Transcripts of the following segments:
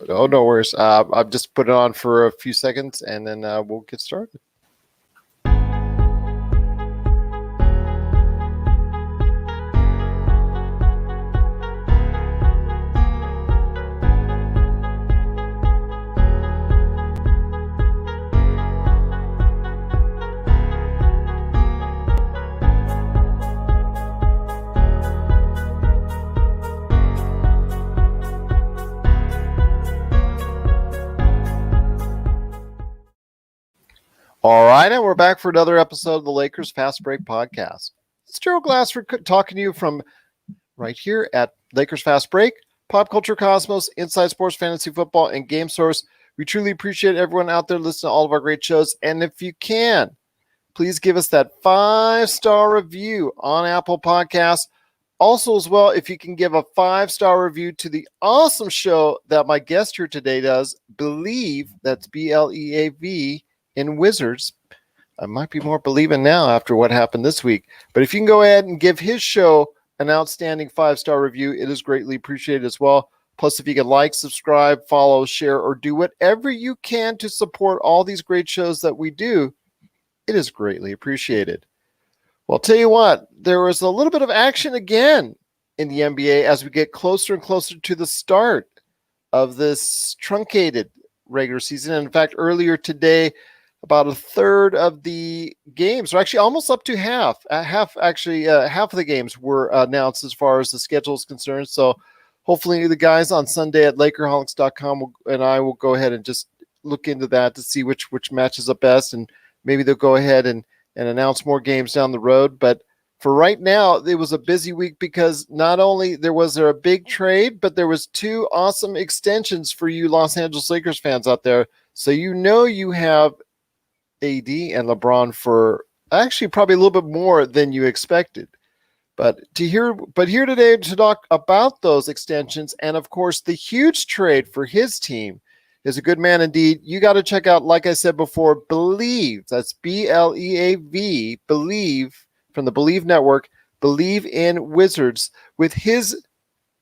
Oh, no worries. I'll just put it on for a few seconds, and then we'll get started. All right, and we're back for another episode of the Lakers Fast Break Podcast. It's Gerald Glassford talking to you from right here at Lakers Fast Break, Pop Culture Cosmos, Inside Sports Fantasy Football, and Game Source. We truly appreciate everyone out there listening to all of our great shows. And if you can, please give us that 5-star review on Apple Podcasts. Also, as well, if you can give a 5-star review to the awesome show that my guest here today does, Believe, that's BLEAV, in Wizards. I might be more believing now after what happened this week. But if you can go ahead and give his show an outstanding 5-star review, it is greatly appreciated as well. Plus, if you can like, subscribe, follow, share, or do whatever you can to support all these great shows that we do, it is greatly appreciated. Well, I'll tell you what, there was a little bit of action again in the NBA as we get closer and closer to the start of this truncated regular season. And in fact, earlier today, about a third of the games, or actually almost up to half of the games were announced as far as the schedule is concerned. So hopefully the guys on Sunday at Lakerholics.com and I will go ahead and just look into that to see which matches up best, and maybe they'll go ahead and announce more games down the road. But for right now, it was a busy week because not only was there a big trade, but there was 2 awesome extensions for you Los Angeles Lakers fans out there. So you have AD and LeBron for actually probably a little bit more than you expected. But here today to talk about those extensions and, of course, the huge trade for his team is a good man indeed. You got to check out, like I said before, Believe. That's BLEAV, Believe, from the Believe Network, Believe in Wizards, with his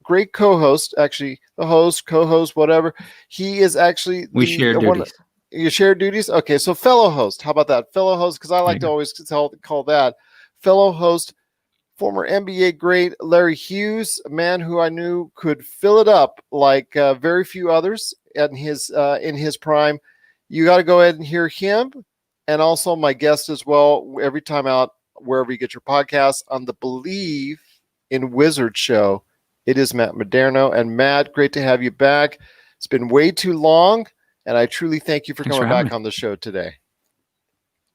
great co-host, actually the host, co-host, whatever. He is actually we share duties. You share duties? Okay, so fellow host. How about that? Fellow host, because I like to always call that. Fellow host, former NBA great Larry Hughes, a man who I knew could fill it up like very few others in his prime. You got to go ahead and hear him, and also my guest as well, every time out, wherever you get your podcasts, on the Believe in Wizards show. It is Matt Modderno. And Matt, great to have you back. It's been way too long. And I truly thank you for coming back on the show today.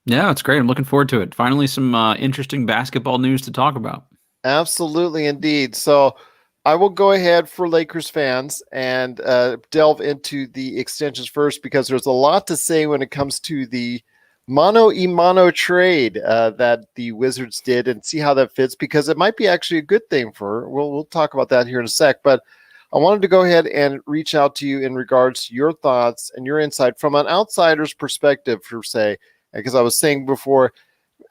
Yeah, it's great. I'm looking forward to it. Finally, some interesting basketball news to talk about. Absolutely, indeed. So I will go ahead for Lakers fans and delve into the extensions first, because there's a lot to say when it comes to the mano-a-mano trade that the Wizards did, and see how that fits, because it might be actually a good thing for. We'll talk about that here in a sec, but I wanted to go ahead and reach out to you in regards to your thoughts and your insight from an outsider's perspective, per se, because I was saying before,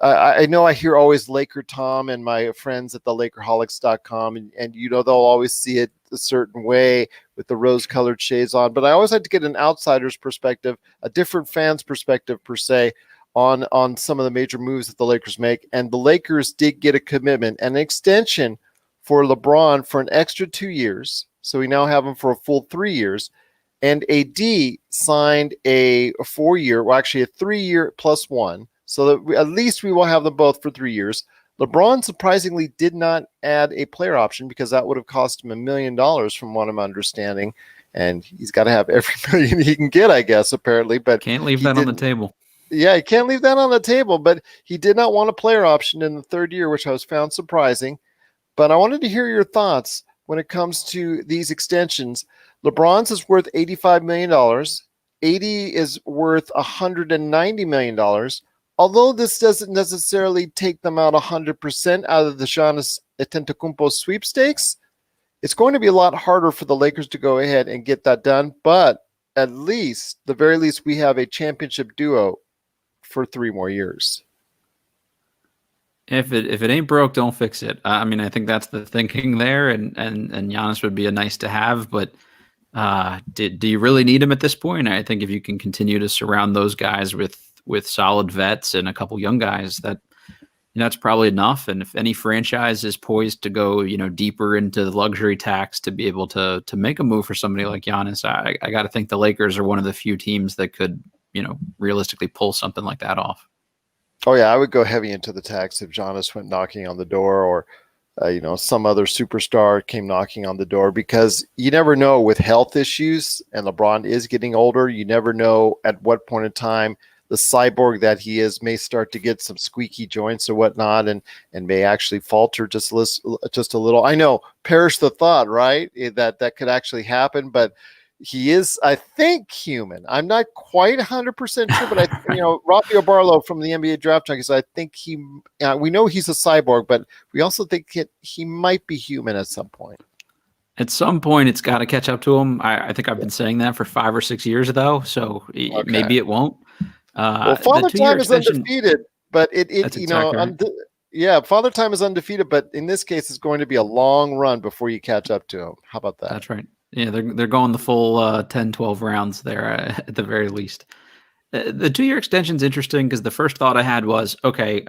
I know I hear always Laker Tom and my friends at the Lakerholics.com, and they'll always see it a certain way with the rose-colored shades on, but I always like to get an outsider's perspective, a different fan's perspective, per se, on some of the major moves that the Lakers make. And the Lakers did get a commitment, an extension for LeBron for an extra 2 years. So we now have him for a full 3 years. And AD signed a 4-year, well, actually a 3-year plus 1. So that at least we will have them both for 3 years. LeBron surprisingly did not add a player option, because that would have cost him $1 million from what I'm understanding. And he's got to have every million he can get, I guess, apparently. But can't leave that on the table. Yeah, he can't leave that on the table. But he did not want a player option in the 3rd year, which I was found surprising. But I wanted to hear your thoughts when it comes to these extensions. LeBron's is worth $85 million. AD is worth $190 million. Although this doesn't necessarily take them out 100% out of the Giannis Antetokounmpo sweepstakes, it's going to be a lot harder for the Lakers to go ahead and get that done. But at least, the very least, we have a championship duo for 3 more years. If it ain't broke, don't fix it. I mean, I think that's the thinking there, and Giannis would be a nice to have, but Do you really need him at this point? I think if you can continue to surround those guys with solid vets and a couple young guys, that's probably enough. And if any franchise is poised to go, deeper into the luxury tax to be able to make a move for somebody like Giannis, I got to think the Lakers are one of the few teams that could, realistically pull something like that off. Oh yeah, I would go heavy into the tax if Giannis went knocking on the door, or some other superstar came knocking on the door, because you never know with health issues, and LeBron is getting older. You never know at what point in time the cyborg that he is may start to get some squeaky joints or whatnot, and may actually falter just a little. I know, perish the thought, right? That could actually happen, but he is, I think, human. I'm not quite 100% sure, but Rafael Barlow from the NBA Draft Junkies, I think we know he's a cyborg, but we also think he might be human at some point. At some point, it's got to catch up to him. I think I've been saying that for 5 or 6 years, though, so maybe it won't. Well, Father Time is undefeated, but Father Time is undefeated, but in this case, it's going to be a long run before you catch up to him. How about that? That's right. Yeah, they're going the full 10, 12 rounds there at the very least. The 2-year extension is interesting because the first thought I had was, okay,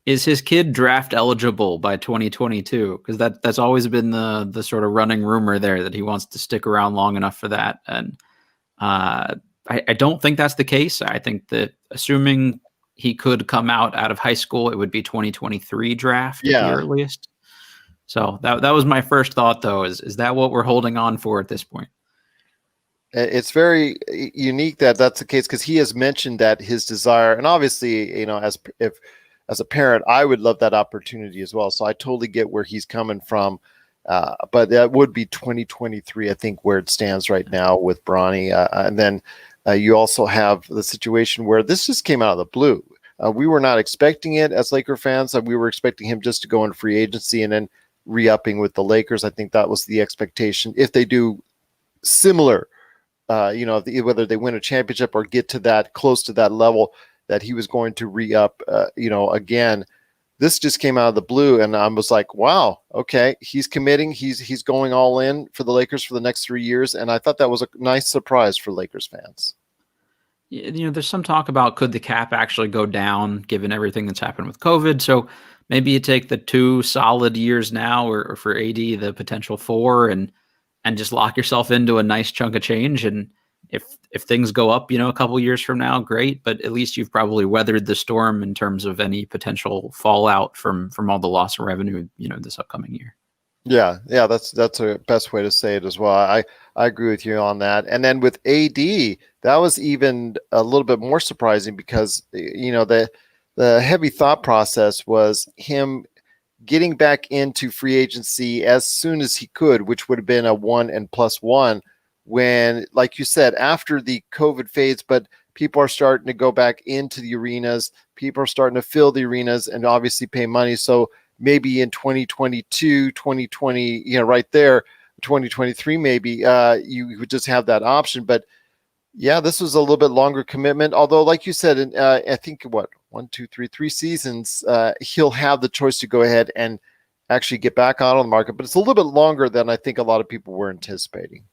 is his kid draft eligible by 2022? Because that's always been the sort of running rumor there, that he wants to stick around long enough for that. And I don't think that's the case. I think that assuming he could come out of high school, it would be 2023 draft at the earliest. So that was my first thought, though. Is that what we're holding on for at this point? It's very unique that that's the case, because he has mentioned that his desire, and obviously, as a parent, I would love that opportunity as well. So I totally get where he's coming from, but that would be 2023, I think, where it stands right now with Bronny. And then you also have the situation where this just came out of the blue. We were not expecting it as Laker fans. We were expecting him just to go in free agency and then re-upping with the Lakers. I think that was the expectation. If they do similar, whether they win a championship or get to that close to that level, that he was going to re-up, again. This just came out of the blue, and I was like, wow, okay, he's committing. He's going all in for the Lakers for the next 3 years, and I thought that was a nice surprise for Lakers fans. There's some talk about could the cap actually go down given everything that's happened with COVID. So maybe you take the 2 solid years now, or for AD, the potential 4, and just lock yourself into a nice chunk of change. And if things go up, a couple years from now, great. But at least you've probably weathered the storm in terms of any potential fallout from all the loss of revenue, this upcoming year. Yeah, that's a best way to say it as well. I agree with you on that. And then with AD, that was even a little bit more surprising, because the heavy thought process was him getting back into free agency as soon as he could, which would have been a 1+1, when, like you said, after the COVID fades, but people are starting to go back into the arenas. People are starting to fill the arenas and obviously pay money. So maybe in 2022, 2020, right there, 2023, maybe you would just have that option. But yeah, this was a little bit longer commitment. Although, like you said, I think 3 seasons, he'll have the choice to go ahead and actually get back out on the market. But it's a little bit longer than I think a lot of people were anticipating.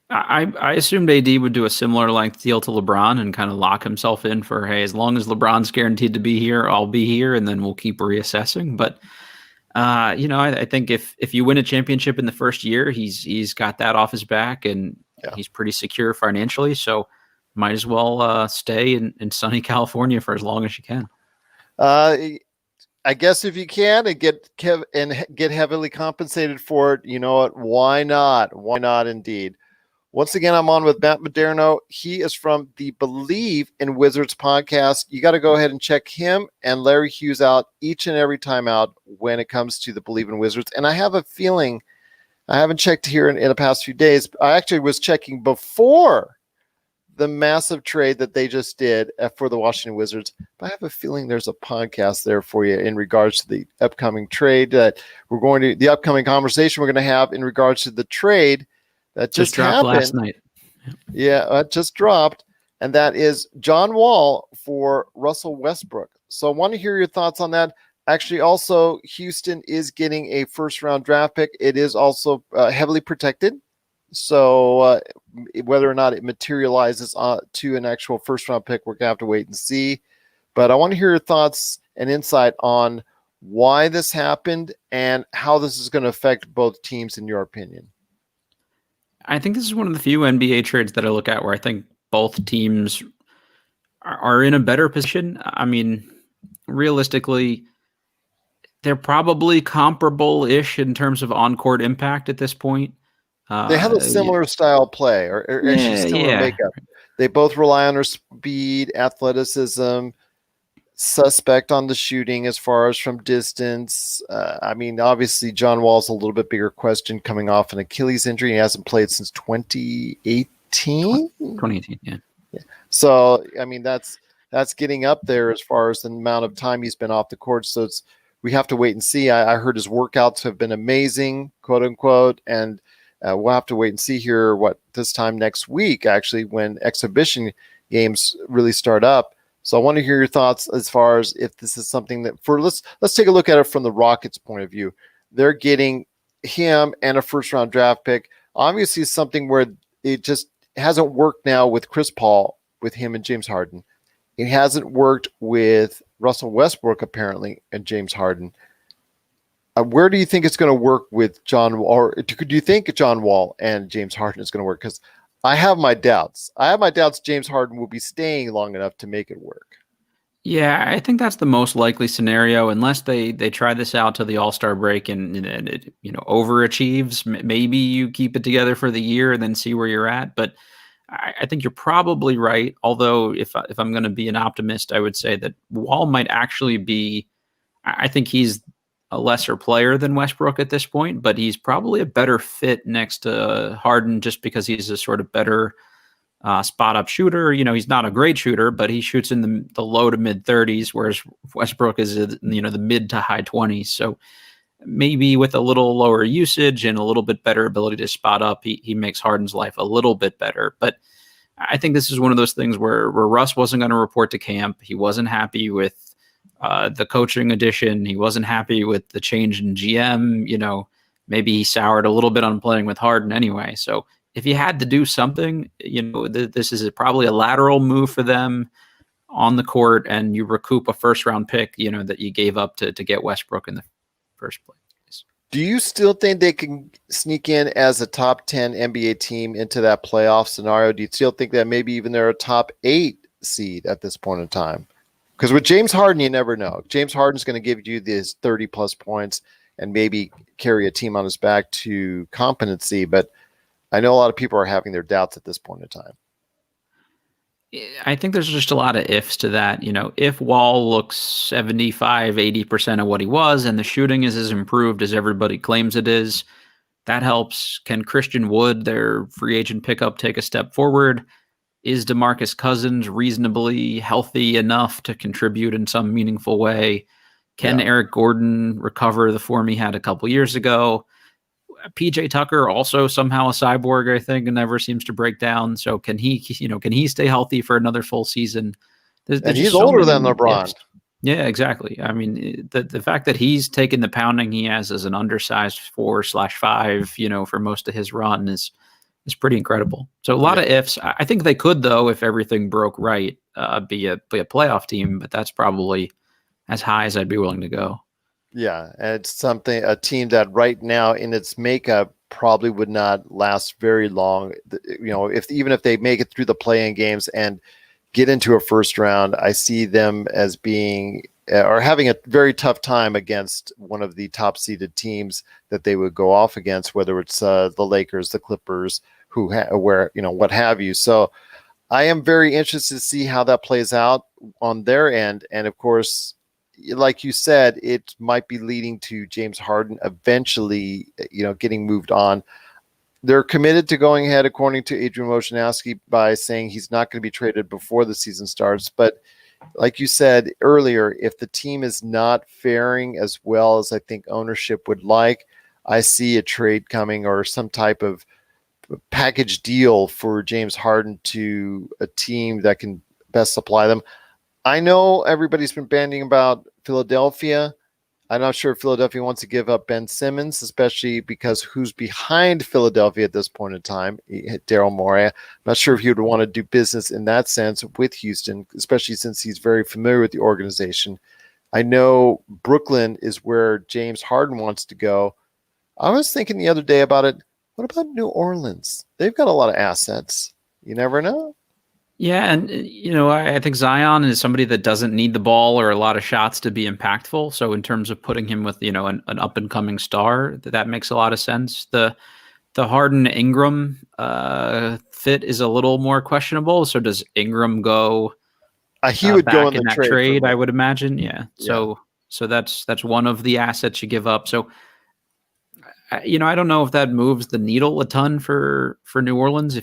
I assumed AD would do a similar length deal to LeBron and kind of lock himself in for, hey, as long as LeBron's guaranteed to be here, I'll be here, and then we'll keep reassessing. But I think if you win a championship in the first year, he's got that off his back, and he's pretty secure financially. So might as well stay in sunny California for as long as you can. I guess if you can and get heavily compensated for it, you know what? Why not? Why not, indeed? Once again, I'm on with Matt Modderno. He is from the Believe in Wizards podcast. You got to go ahead and check him and Larry Hughes out each and every time out when it comes to the Believe in Wizards. And I have a feeling, I haven't checked here in the past few days. I actually was checking before the massive trade that they just did for the Washington Wizards. But I have a feeling there's a podcast there for you in regards to the upcoming trade that the upcoming conversation we're going to have in regards to the trade that just dropped happened last night. Yeah, it just dropped. And that is John Wall for Russell Westbrook. So I want to hear your thoughts on that. Actually, also, Houston is getting a first-round draft pick. It is also heavily protected. So whether or not it materializes to an actual first round pick, we're going to have to wait and see. But I want to hear your thoughts and insight on why this happened and how this is going to affect both teams, in your opinion. I think this is one of the few NBA trades that I look at where I think both teams are in a better position. I mean, realistically, they're probably comparable-ish in terms of on-court impact at this point. They have a similar style play, or actually similar makeup. They both rely on their speed, athleticism, suspect on the shooting as far as from distance. I mean, obviously, John Wall's a little bit bigger question coming off an Achilles injury. He hasn't played since 2018. 2018, yeah. So, I mean, that's getting up there as far as the amount of time he's been off the court. So we have to wait and see. I heard his workouts have been amazing, quote unquote, and we'll have to wait and see here this time next week, actually, when exhibition games really start up. So I want to hear your thoughts as far as if this is something that let's take a look at it from the Rockets' point of view. They're getting him and a first round draft pick. Obviously, something where it just hasn't worked now with Chris Paul, with him and James Harden. It hasn't worked with Russell Westbrook, apparently, and James Harden. Where do you think it's going to work with John Wall? Or do you think John Wall and James Harden is going to work? Because I have my doubts. James Harden will be staying long enough to make it work. Yeah, I think that's the most likely scenario, unless they try this out to the All-Star break and it overachieves. Maybe you keep it together for the year and then see where you're at. But I think you're probably right. Although if I'm going to be an optimist, I would say that Wall might actually be. I think he's a lesser player than Westbrook at this point, but he's probably a better fit next to Harden just because he's a sort of better spot up shooter. He's not a great shooter, but he shoots in the low to mid 30s, whereas Westbrook is the mid to high 20s. So maybe with a little lower usage and a little bit better ability to spot up, he makes Harden's life a little bit better. But I think this is one of those things where Russ wasn't going to report to camp. He wasn't happy with the coaching addition. He wasn't happy with the change in GM. Maybe he soured a little bit on playing with Harden anyway. So if you had to do something, this is probably a lateral move for them on the court, and you recoup a first round pick, that you gave up to get Westbrook in the first place. Do you still think they can sneak in as a top 10 NBA team into that playoff scenario? Do you still think that maybe even they're a top 8 seed at this point in time? Because with James Harden, you never know. James Harden's going to give you these 30-plus points and maybe carry a team on his back to competency. But I know a lot of people are having their doubts at this point in time. I think there's just a lot of ifs to that. If Wall looks 75, 80% of what he was, and the shooting is as improved as everybody claims it is, that helps. Can Christian Wood, their free agent pickup, take a step forward? Is DeMarcus Cousins reasonably healthy enough to contribute in some meaningful way? Can Eric Gordon recover the form he had a couple years ago? PJ Tucker, also somehow a cyborg, I think, and never seems to break down. So can he stay healthy for another full season? And he's older than LeBron. Yeah, exactly. I mean, the fact that he's taken the pounding he has as an undersized 4/5, for most of his run is pretty incredible. So a lot of ifs. I think they could, though, if everything broke right, be a playoff team, but that's probably as high as I'd be willing to go. Yeah, and it's a team that right now in its makeup probably would not last very long. Even if they make it through the play-in games and get into a first round, I see them as being or having a very tough time against one of the top-seeded teams that they would go off against, whether it's the Lakers, the Clippers, what have you. So I am very interested to see how that plays out on their end, and of course, like you said, it might be leading to James Harden eventually, getting moved on. They're committed to going ahead, according to Adrian Wojnarowski, by saying he's not going to be traded before the season starts. But like you said earlier, if the team is not faring as well as I think ownership would like, I see a trade coming or some type of package deal for James Harden to a team that can best supply them. I know everybody's been bandying about Philadelphia. I'm not sure if Philadelphia wants to give up Ben Simmons, especially because who's behind Philadelphia at this point in time? Daryl Morey. I'm not sure if he would want to do business in that sense with Houston, especially since he's very familiar with the organization. I know Brooklyn is where James Harden wants to go. I was thinking the other day about it. What about New Orleans? They've got a lot of assets. You never know. Yeah, and I think Zion is somebody that doesn't need the ball or a lot of shots to be impactful. So in terms of putting him with an up and coming star, that makes a lot of sense. The Harden Ingram fit is a little more questionable. So does Ingram go? He would go in that trade, I would imagine. Yeah. So that's one of the assets you give up. So I don't know if that moves the needle a ton for New Orleans.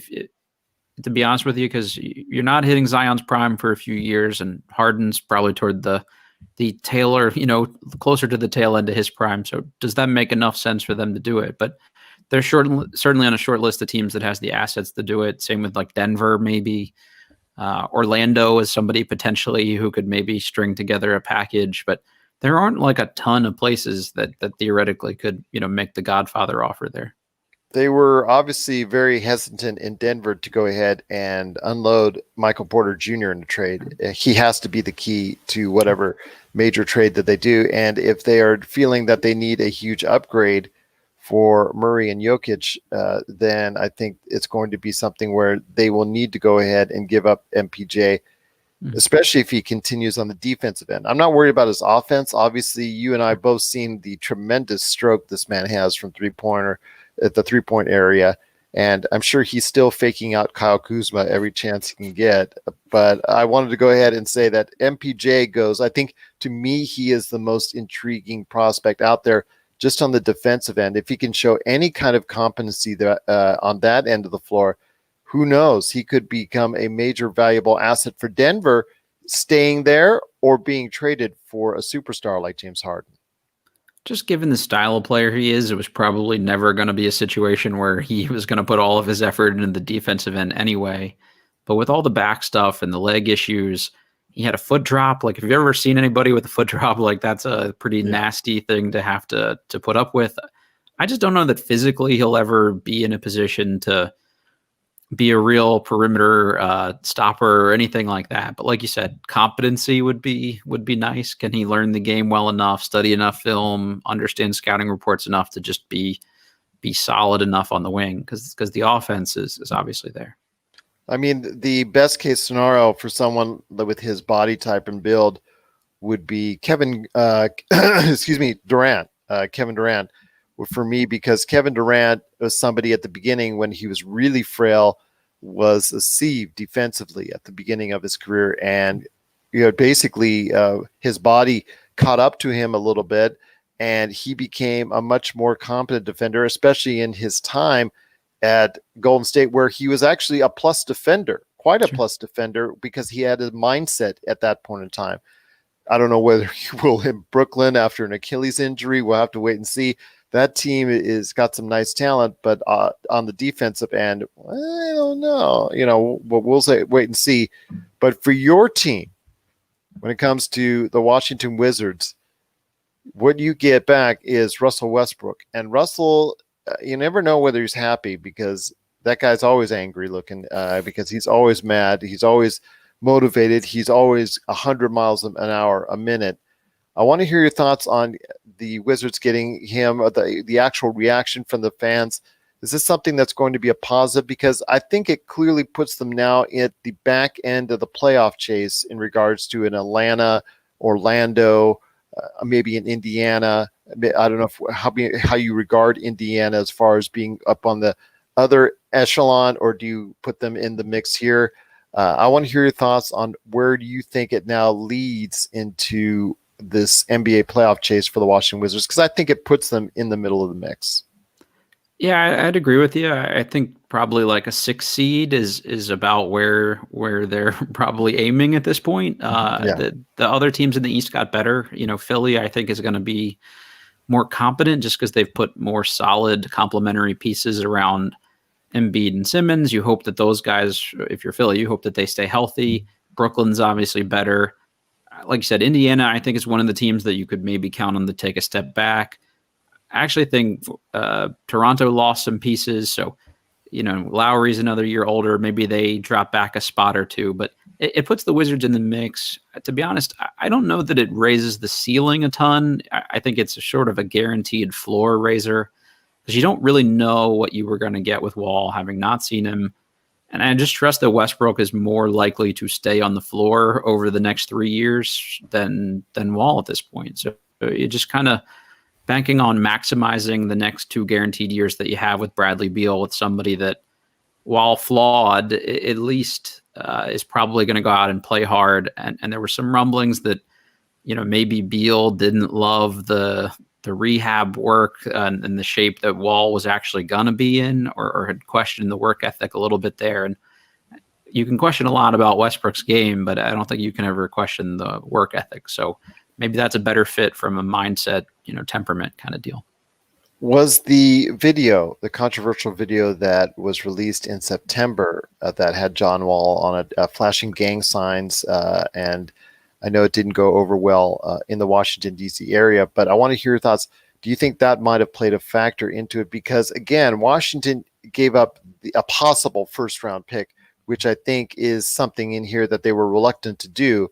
To be honest with you, because you're not hitting Zion's prime for a few years, and Harden's probably toward the tail, or closer to the tail end of his prime. So does that make enough sense for them to do it? But they're certainly on a short list of teams that has the assets to do it. Same with like Denver, maybe Orlando is somebody potentially who could maybe string together a package, but there aren't like a ton of places that theoretically could make the Godfather offer there. They were obviously very hesitant in Denver to go ahead and unload Michael Porter Jr. in the trade. He has to be the key to whatever major trade that they do. And if they are feeling that they need a huge upgrade for Murray and Jokic, then I think it's going to be something where they will need to go ahead and give up MPJ, especially if he continues on the defensive end. I'm not worried about his offense. Obviously, you and I both seen the tremendous stroke this man has from three-pointer at the three-point area, and I'm sure he's still faking out Kyle Kuzma every chance he can get. But I wanted to go ahead and say that MPJ goes. I think to me, he is the most intriguing prospect out there just on the defensive end. If he can show any kind of competency that, on that end of the floor, who knows? He could become a major valuable asset for Denver, staying there or being traded for a superstar like James Harden. Just given the style of player he is, it was probably never going to be a situation where he was going to put all of his effort into the defensive end anyway. But with all the back stuff and the leg issues, he had a foot drop. Like, if you've ever seen anybody with a foot drop, like, that's a pretty nasty thing to have to put up with. I just don't know that physically he'll ever be in a position to be a real perimeter stopper or anything like that. But like you said, competency would be nice. Can he learn the game well enough, study enough film, understand scouting reports enough to just be solid enough on the wing? Because the offense is obviously there. I mean, the best case scenario for someone with his body type and build would be Kevin Durant. Kevin Durant. For me, because Kevin Durant was somebody at the beginning when he was really frail, was a sieve defensively at the beginning of his career. And, basically his body caught up to him a little bit, and he became a much more competent defender, especially in his time at Golden State, where he was actually a plus defender, quite a plus defender, because he had a mindset at that point in time. I don't know whether he will in Brooklyn after an Achilles injury. We'll have to wait and see. That team is got some nice talent, but on the defensive end, I don't know. But we'll say wait and see. But for your team, when it comes to the Washington Wizards, what you get back is Russell Westbrook. And Russell, you never know whether he's happy, because that guy's always angry looking, because he's always mad. He's always motivated. He's always 100 miles an hour a minute. I want to hear your thoughts on the Wizards getting him, the actual reaction from the fans. Is this something that's going to be a positive? Because I think it clearly puts them now at the back end of the playoff chase in regards to an Atlanta, Orlando, maybe in Indiana. I don't know how you regard Indiana as far as being up on the other echelon, or do you put them in the mix here? I want to hear your thoughts on where do you think it now leads into this NBA playoff chase for the Washington Wizards, because I think it puts them in the middle of the mix. Yeah, I'd agree with you. I think probably like a 6 seed is about where they're probably aiming at this point. The other teams in the East got better. Philly, I think, is going to be more competent just because they've put more solid complementary pieces around Embiid and Simmons. You hope that those guys, if you're Philly, you hope that they stay healthy. Brooklyn's obviously better. like you said, Indiana, I think is one of the teams that you could maybe count on to take a step back. I actually think Toronto lost some pieces. So, Lowry's another year older. Maybe they drop back a spot or two, but it puts the Wizards in the mix. To be honest, I don't know that it raises the ceiling a ton. I think it's sort of a guaranteed floor raiser because you don't really know what you were going to get with Wall, having not seen him. And I just trust that Westbrook is more likely to stay on the floor over the next 3 years than Wall at this point. So you just kind of banking on maximizing the next 2 guaranteed years that you have with Bradley Beal, with somebody that, while flawed, at least is probably going to go out and play hard. And there were some rumblings that, maybe Beal didn't love the rehab work and the shape that Wall was actually going to be in, or had questioned the work ethic a little bit there. And you can question a lot about Westbrook's game, but I don't think you can ever question the work ethic. So maybe that's a better fit from a mindset, temperament kind of deal. Was the video, the controversial video that was released in September that had John Wall on a flashing gang signs, and I know it didn't go over well in the Washington, D.C. area, but I want to hear your thoughts. Do you think that might have played a factor into it? Because, again, Washington gave up a possible first-round pick, which I think is something in here that they were reluctant to do.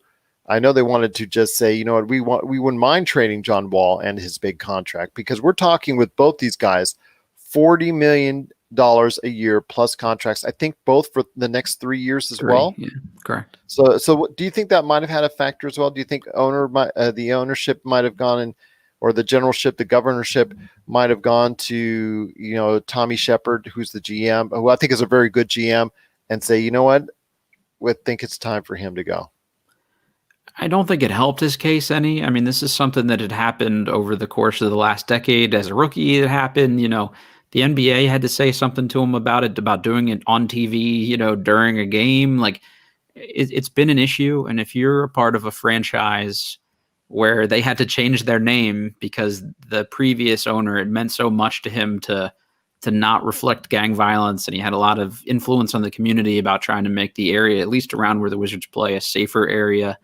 I know they wanted to just say, you know what, we wouldn't mind trading John Wall and his big contract, because we're talking with both these guys, $40 million a year plus contracts. I think both for the next 3 years as well. Yeah, correct. So do you think that might have had a factor as well? Do you think the ownership might have gone in, or the generalship, the governorship might have gone to, Tommy Shepard, who's the GM, who I think is a very good GM, and say, you know what, we think it's time for him to go? I don't think it helped his case any. I mean, this is something that had happened over the course of the last decade. As a rookie, it happened. The NBA had to say something to him about it, about doing it on TV, during a game. Like, it's been an issue. And if you're a part of a franchise where they had to change their name because the previous owner, it meant so much to him to not reflect gang violence, and he had a lot of influence on the community about trying to make the area, at least around where the Wizards play, a safer area.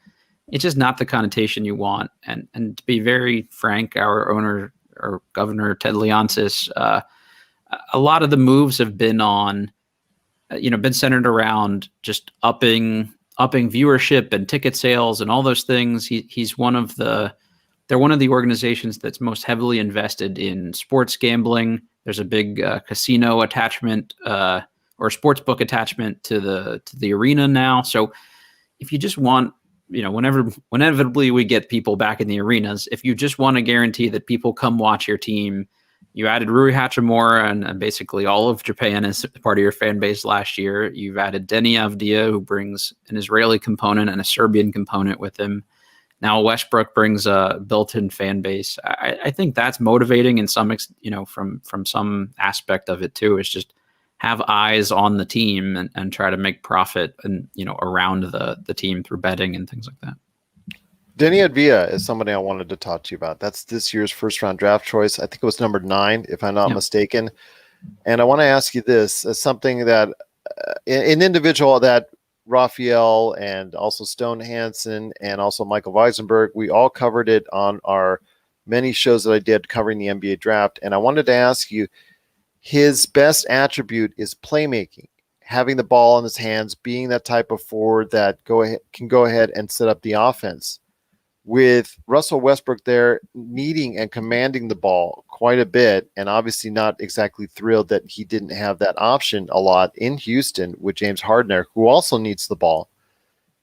It's just not the connotation you want. And to be very frank, our owner or Governor Ted Leonsis, a lot of the moves have been on, been centered around just upping viewership and ticket sales and all those things. They're one of the organizations that's most heavily invested in sports gambling. There's a big casino attachment or sports book attachment to the arena now. So if you just want, whenever inevitably we get people back in the arenas, if you just want to guarantee that people come watch your team, you added Rui Hachimura and basically all of Japan as part of your fan base last year. You've added Deni Avdija, who brings an Israeli component and a Serbian component with him. Now Westbrook brings a built-in fan base. I think that's motivating in some, from some aspect of it too. Is just have eyes on the team and try to make profit and, around the team through betting and things like that. Deni Avdija is somebody I wanted to talk to you about. That's this year's first round draft choice. I think it was number 9, if I'm not mistaken. And I want to ask you this as something that an individual that Raphael and also Stone Hansen and also Michael Weisenberg, we all covered it on our many shows that I did covering the NBA draft. And I wanted to ask you, his best attribute is playmaking, having the ball in his hands, being that type of forward that can go ahead and set up the offense. With Russell Westbrook there needing and commanding the ball quite a bit, and obviously not exactly thrilled that he didn't have that option a lot in Houston with James Harden, who also needs the ball.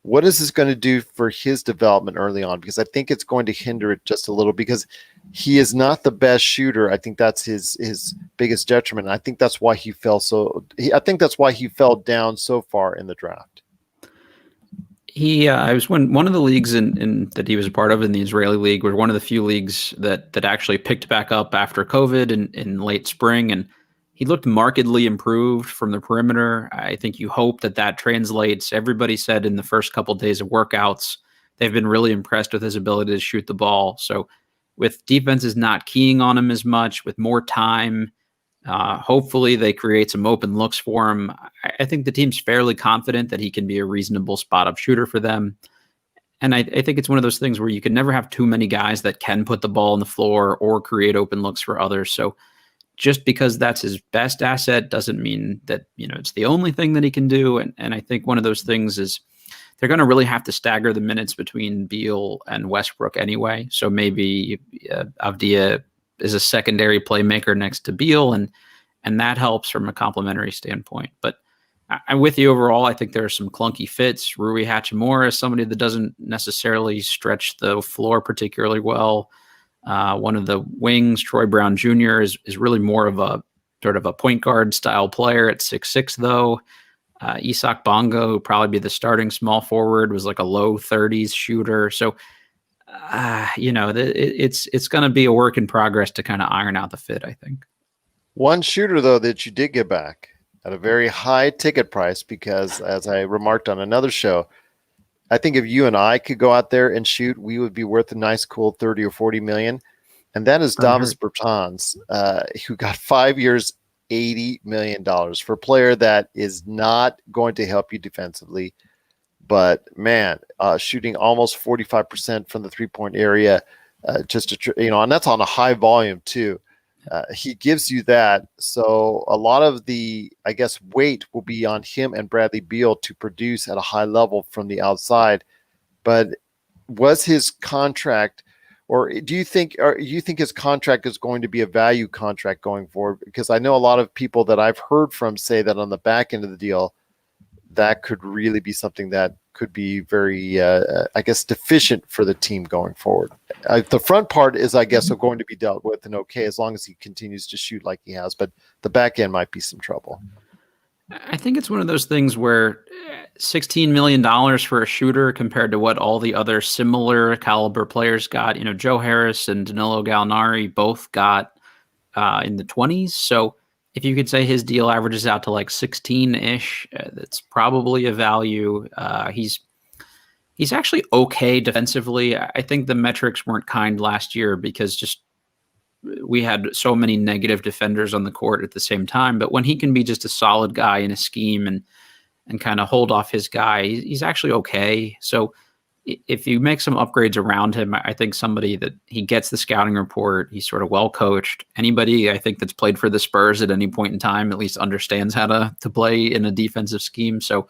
What is this going to do for his development early on? Because I think it's going to hinder it just a little, because he is not the best shooter. I think that's his biggest detriment. I think that's why he fell down so far in the draft. I was one of the leagues in that he was a part of in the Israeli league, was one of the few leagues that actually picked back up after COVID in late spring, and he looked markedly improved from the perimeter. I think you hope that translates. Everybody said in the first couple of days of workouts, they've been really impressed with his ability to shoot the ball. So with defenses not keying on him as much, with more time, hopefully they create some open looks for him. I think the team's fairly confident that he can be a reasonable spot-up shooter for them. And I think it's one of those things where you can never have too many guys that can put the ball on the floor or create open looks for others. So just because that's his best asset doesn't mean that, it's the only thing that he can do. And I think one of those things is they're going to really have to stagger the minutes between Beal and Westbrook anyway. So maybe Avdia is a secondary playmaker next to Beal, and that helps from a complementary standpoint. But I'm with you overall. I think there are some clunky fits. Rui Hachimura is somebody that doesn't necessarily stretch the floor particularly well. One of the wings, Troy Brown Jr., is really more of a sort of a point guard style player at 6'6", though. Isak Bongo, who'd probably be the starting small forward, was like a low 30s shooter. So, it's going to be a work in progress to kind of iron out the fit, I think. One shooter, though, that you did get back at a very high ticket price, because as I remarked on another show, I think if you and I could go out there and shoot, we would be worth a nice, cool 30 or 40 million. And that is Davis Bertans, who got 5 years, $80 million for a player that is not going to help you defensively. But man, shooting almost 45% from the 3-point area, and that's on a high volume too. He gives you that. So a lot of the, I guess, weight will be on him and Bradley Beal to produce at a high level from the outside. But was his contract, or do you think his contract is going to be a value contract going forward? Because I know a lot of people that I've heard from say that on the back end of the deal, that could really be something that could be very, deficient for the team going forward. The front part is, I guess, going to be dealt with and okay as long as he continues to shoot like he has, but the back end might be some trouble. I think it's one of those things where $16 million for a shooter compared to what all the other similar caliber players got. Joe Harris and Danilo Gallinari both got in the 20s. So if you could say his deal averages out to like 16-ish, that's probably a value. He's actually okay defensively. I think the metrics weren't kind last year because just we had so many negative defenders on the court at the same time. But when he can be just a solid guy in a scheme and kind of hold off his guy, he's actually okay. So if you make some upgrades around him, I think somebody that he gets the scouting report, he's sort of well coached. Anybody I think that's played for the Spurs at any point in time at least understands how to play in a defensive scheme. So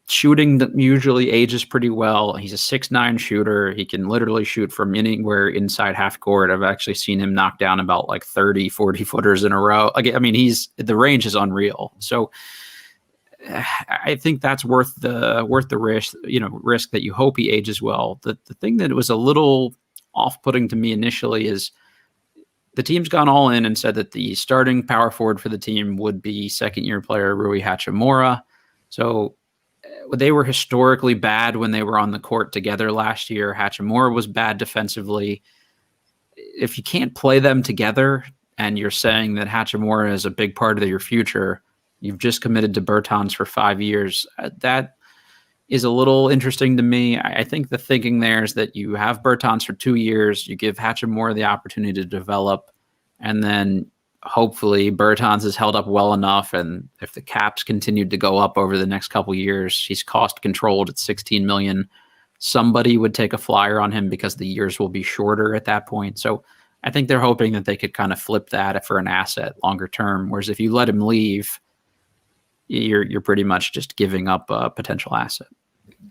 shooting usually ages pretty well. He's a 6'9" shooter. He can literally shoot from anywhere inside half court. I've actually seen him knock down about like 30, 40 footers in a row. The range is unreal. So I think that's worth the risk that you hope he ages well. The thing that was a little off-putting to me initially is the team's gone all in and said that the starting power forward for the team would be second-year player Rui Hachimura. So they were historically bad when they were on the court together last year. Hachimura was bad defensively. If you can't play them together and you're saying that Hachimura is a big part of your future, you've just committed to Bertans for 5 years. That is a little interesting to me. I think the thinking there is that you have Bertans for 2 years, you give Hachimura the opportunity to develop, and then hopefully Bertans is held up well enough, and if the caps continued to go up over the next couple years, he's cost controlled at $16 million. Somebody would take a flyer on him because the years will be shorter at that point. So I think they're hoping that they could kind of flip that for an asset longer term. Whereas if you let him leave, you're pretty much just giving up a potential asset.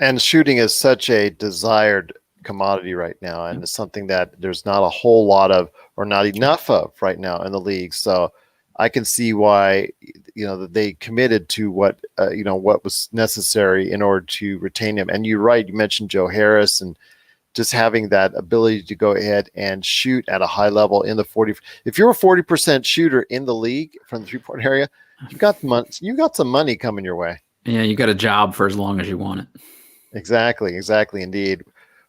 And shooting is such a desired commodity right now, and it's something that there's not a whole lot of, or not enough of right now in the league. So I can see why, that they committed to what was necessary in order to retain him. And you're right. You mentioned Joe Harris and just having that ability to go ahead and shoot at a high level in the 40. If you're a 40% shooter in the league from the 3-point area, you've got some money coming your way. Yeah. You got a job for as long as you want it. Exactly, indeed.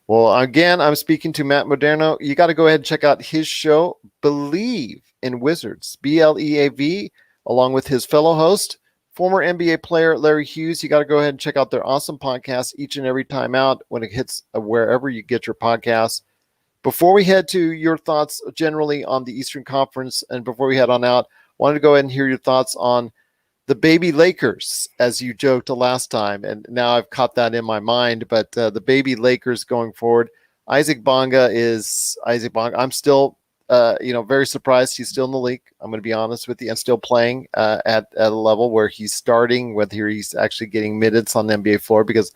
Well, again, I'm speaking to Matt Modderno. You got to go ahead and check out his show, Believe in Wizards, BLEAV, along with his fellow host, former NBA player Larry Hughes. You got to go ahead and check out their awesome podcast each and every time out when it hits wherever you get your podcasts. Before we head to your thoughts generally on the Eastern Conference, and before we head on out, wanted to go ahead and hear your thoughts on the baby Lakers, as you joked the last time, and now I've caught that in my mind. But the baby Lakers going forward, Isaac Bonga is Isaac Bonga. I'm still, very surprised he's still in the league. I'm going to be honest with you, and still playing at a level where he's starting, whether he's actually getting minutes on the NBA floor, because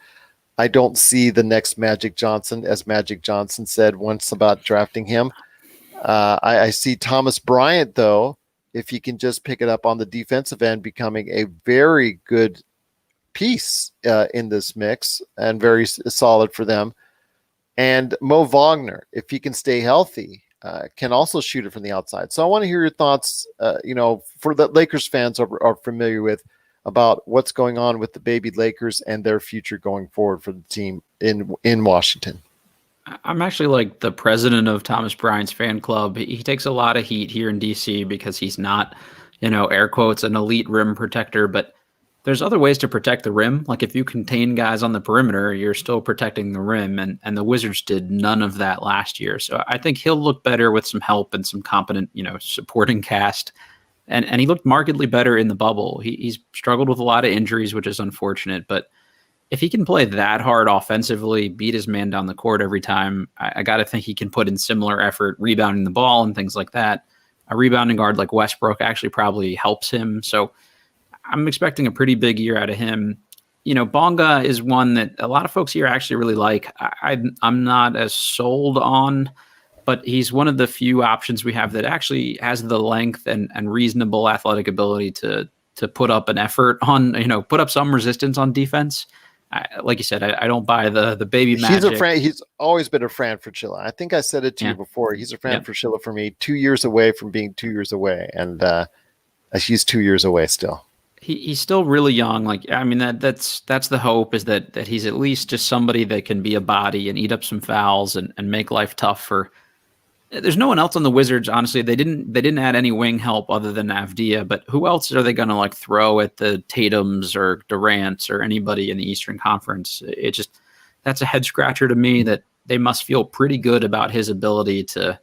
I don't see the next Magic Johnson, as Magic Johnson said once about drafting him. I see Thomas Bryant, though, if he can just pick it up on the defensive end, becoming a very good piece in this mix and very solid for them. And Mo Wagner, if he can stay healthy, can also shoot it from the outside. So I want to hear your thoughts, for the Lakers fans are familiar with, about what's going on with the baby Lakers and their future going forward for the team in Washington. I'm actually like the president of Thomas Bryant's fan club. He takes a lot of heat here in DC because he's not, air quotes, an elite rim protector, but there's other ways to protect the rim. Like if you contain guys on the perimeter, you're still protecting the rim, and the Wizards did none of that last year. So I think he'll look better with some help and some competent, supporting cast. And he looked markedly better in the bubble. He's struggled with a lot of injuries, which is unfortunate, but if he can play that hard offensively, beat his man down the court every time, I got to think he can put in similar effort rebounding the ball and things like that. A rebounding guard like Westbrook actually probably helps him. So I'm expecting a pretty big year out of him. Bonga is one that a lot of folks here actually really like. I'm not as sold on, but he's one of the few options we have that actually has the length and reasonable athletic ability to put up an effort on, put up some resistance on defense. Like you said, I don't buy the baby magic. He's always been a Fran Fraschilla. I think I said it to you before. He's a Fran Fraschilla for me. 2 years away from being 2 years away, and he's 2 years away still. He's still really young. That's the hope, is that he's at least just somebody that can be a body and eat up some fouls and make life tough for. There's no one else on the Wizards, honestly. They didn't add any wing help other than Avdia, but who else are they going to throw at the Tatums or Durants or anybody in the Eastern Conference? That's a head scratcher to me, that they must feel pretty good about his ability to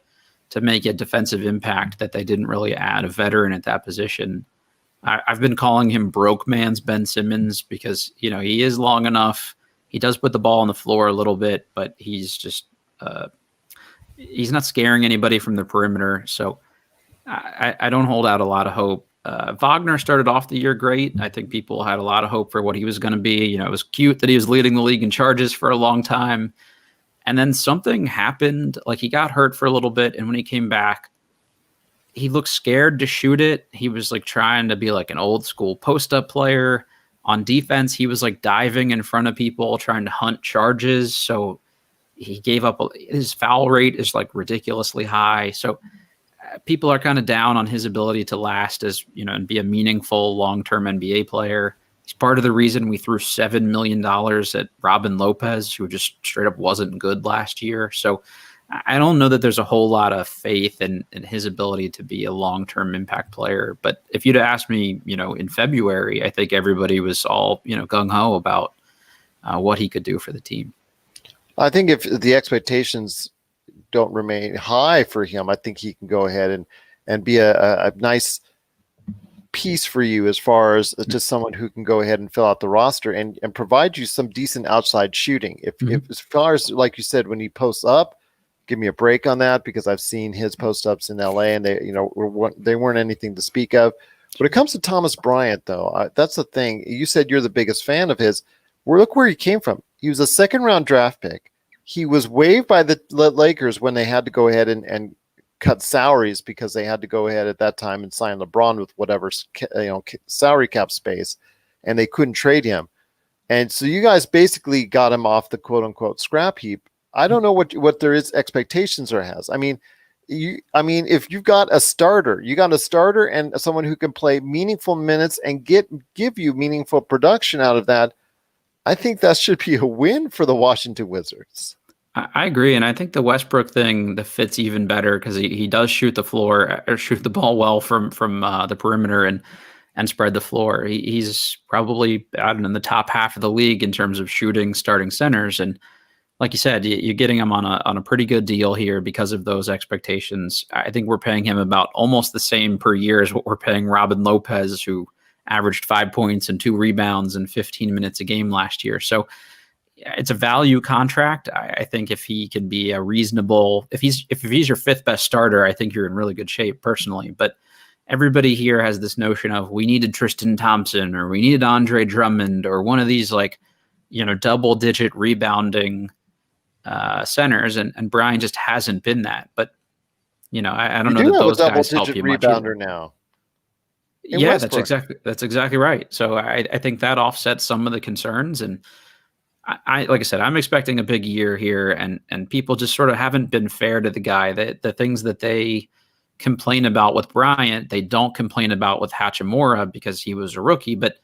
make a defensive impact, that they didn't really add a veteran at that position. I've been calling him broke man's Ben Simmons because, he is long enough. He does put the ball on the floor a little bit, but he's just, he's not scaring anybody from the perimeter. So I don't hold out a lot of hope. Wagner started off the year great. I think people had a lot of hope for what he was going to be. It was cute that he was leading the league in charges for a long time. And then something happened. He got hurt for a little bit. And when he came back, he looked scared to shoot it. He was trying to be an old school post-up player. On defense, he was diving in front of people, trying to hunt charges. So he gave up. His foul rate is ridiculously high. So people are kind of down on his ability to last as, and be a meaningful long-term NBA player. He's part of the reason we threw $7 million at Robin Lopez, who just straight up wasn't good last year. So I don't know that there's a whole lot of faith in his ability to be a long-term impact player. But if you'd asked me, in February, I think everybody was all, gung-ho about what he could do for the team. I think if the expectations don't remain high for him, I think he can go ahead and be a nice piece for you, as far as just someone who can go ahead and fill out the roster and provide you some decent outside shooting. If as far as, like you said, when he posts up, give me a break on that, because I've seen his post ups in LA and they weren't anything to speak of. When it comes to Thomas Bryant, though, that's the thing. You said you're the biggest fan of his. Look where he came from. He was a second-round draft pick. He was waived by the Lakers when they had to go ahead and cut salaries, because they had to go ahead at that time and sign LeBron with whatever salary cap space, and they couldn't trade him. And so you guys basically got him off the quote-unquote scrap heap. I don't know what there is expectations or has. I mean, if you've got a starter, and someone who can play meaningful minutes and give you meaningful production out of that, I think that should be a win for the Washington Wizards. I agree, and I think the Westbrook thing that fits even better, because he does shoot the ball well from the perimeter and spread the floor. He's probably out in the top half of the league in terms of shooting starting centers, and like you said, you're getting him on a pretty good deal here because of those expectations. I think we're paying him about almost the same per year as what we're paying Robin Lopez, who averaged 5 points and 2 rebounds and 15 minutes a game last year. So it's a value contract. I think if he can be a reasonable, if he's your 5th best starter, I think you're in really good shape personally. But everybody here has this notion of we needed Tristan Thompson or we needed Andre Drummond or one of these double-digit rebounding centers, and Brian just hasn't been that. But I don't know that those guys help you much. Rebounder now. Yeah, Westbrook. that's exactly right. So I think that offsets some of the concerns, and I like I said, I'm expecting a big year here, and people just sort of haven't been fair to the guy. The things that they complain about with Bryant, they don't complain about with Hachimura because he was a rookie, but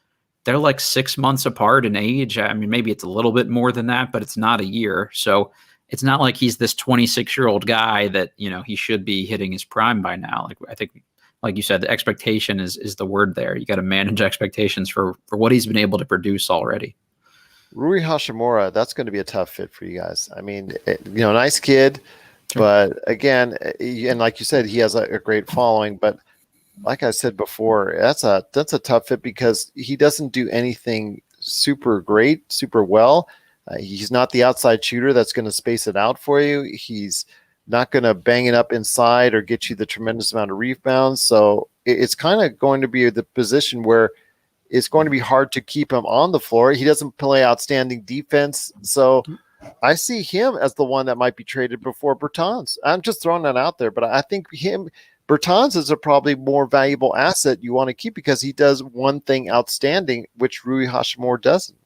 they're like 6 months apart in age. I mean, maybe it's a little bit more than that, but it's not a year. So it's not like he's this 26-year-old guy that, he should be hitting his prime by now. I think, like you said, the expectation is the word there. You got to manage expectations for what he's been able to produce already. Rui Hachimura, that's going to be a tough fit for you guys. I mean, nice kid, sure. But again, and like you said, he has a great following. But like I said before, that's a tough fit because he doesn't do anything super great, super well. He's not the outside shooter that's going to space it out for you. He's not going to bang it up inside or get you the tremendous amount of rebounds. So it's kind of going to be the position where it's going to be hard to keep him on the floor. He doesn't play outstanding defense. So I see him as the one that might be traded before Bertans. I'm just throwing that out there, but I think Bertans is a probably more valuable asset you want to keep because he does one thing outstanding, which Rui Hachimura doesn't.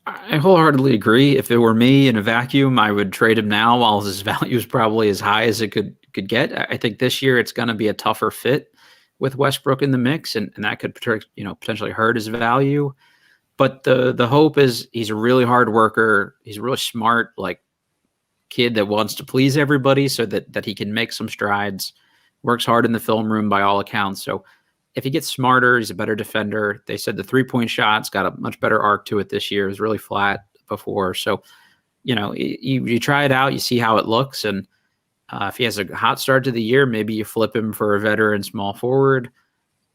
I wholeheartedly agree. If it were me in a vacuum, I would trade him now while his value is probably as high as it could get. I think this year it's going to be a tougher fit with Westbrook in the mix, and that could potentially hurt his value. But the hope is he's a really hard worker. He's a really smart kid that wants to please everybody so that he can make some strides. Works hard in the film room by all accounts. So if he gets smarter, he's a better defender. They said the 3-point shot's got a much better arc to it this year. It was really flat before. So, you try it out, you see how it looks. And if he has a hot start to the year, maybe you flip him for a veteran small forward.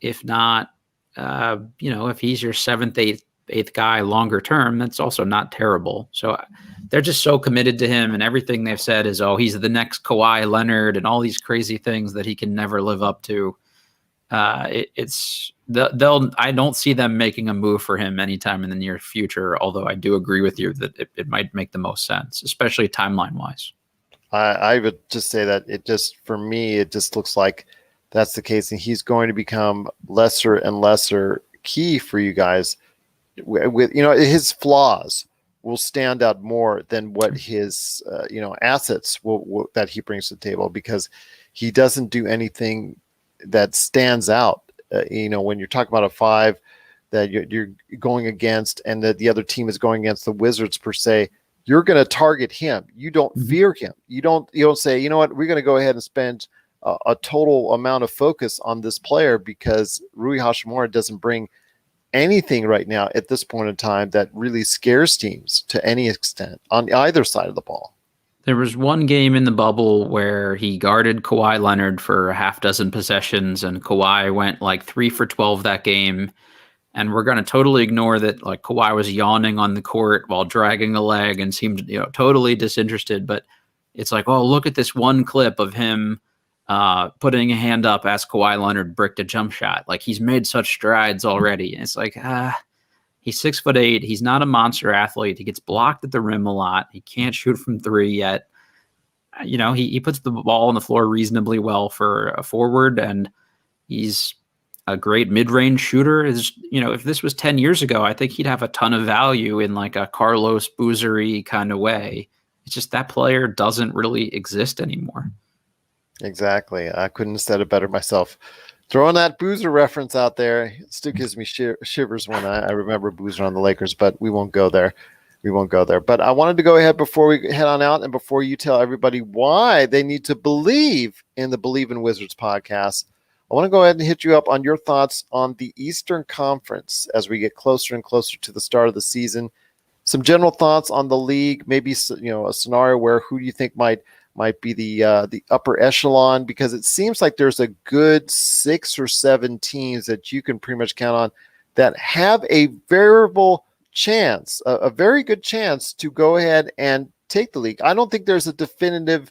If not, if he's your 7th, 8th guy longer term, that's also not terrible. So they're just so committed to him, and everything they've said is, he's the next Kawhi Leonard and all these crazy things that he can never live up to. I don't see them making a move for him anytime in the near future, although I do agree with you that it might make the most sense, especially timeline wise. I would just say that for me, it just looks like that's the case, and he's going to become lesser and lesser key for you guys. With his flaws will stand out more than what his assets will that he brings to the table, because he doesn't do anything that stands out. When you're talking about a 5 that you're going against, and that the other team is going against the Wizards per se, you're going to target him. You don't fear him. You don't say, you know what, we're going to go ahead and spend a total amount of focus on this player, because Rui Hachimura doesn't bring anything right now at this point in time that really scares teams to any extent on either side of the ball. There was one game in the bubble where he guarded Kawhi Leonard for a half dozen possessions, and Kawhi went 3 for 12 that game. And we're going to totally ignore that Kawhi was yawning on the court while dragging a leg and seemed totally disinterested. But it's look at this one clip of him putting a hand up as Kawhi Leonard bricked a jump shot. He's made such strides already. And it's he's 6'8". He's not a monster athlete. He gets blocked at the rim a lot. He can't shoot from 3 yet. He puts the ball on the floor reasonably well for a forward, and he's a great mid-range shooter. If this was 10 years ago, I think he'd have a ton of value in a Carlos Boozer-y kind of way. It's just that player doesn't really exist anymore. Exactly. I couldn't have said it better myself. Throwing that Boozer reference out there still gives me shivers when I remember Boozer on the Lakers, but we won't go there. But I wanted to go ahead before we head on out, and before you tell everybody why they need to believe in the Believe in Wizards podcast, I want to go ahead and hit you up on your thoughts on the Eastern Conference as we get closer and closer to the start of the season. Some general thoughts on the league, maybe a scenario where who do you think might might be the upper echelon, because it seems like there's a good 6 or 7 teams that you can pretty much count on that have a variable chance, a very good chance to go ahead and take the league. I don't think there's a definitive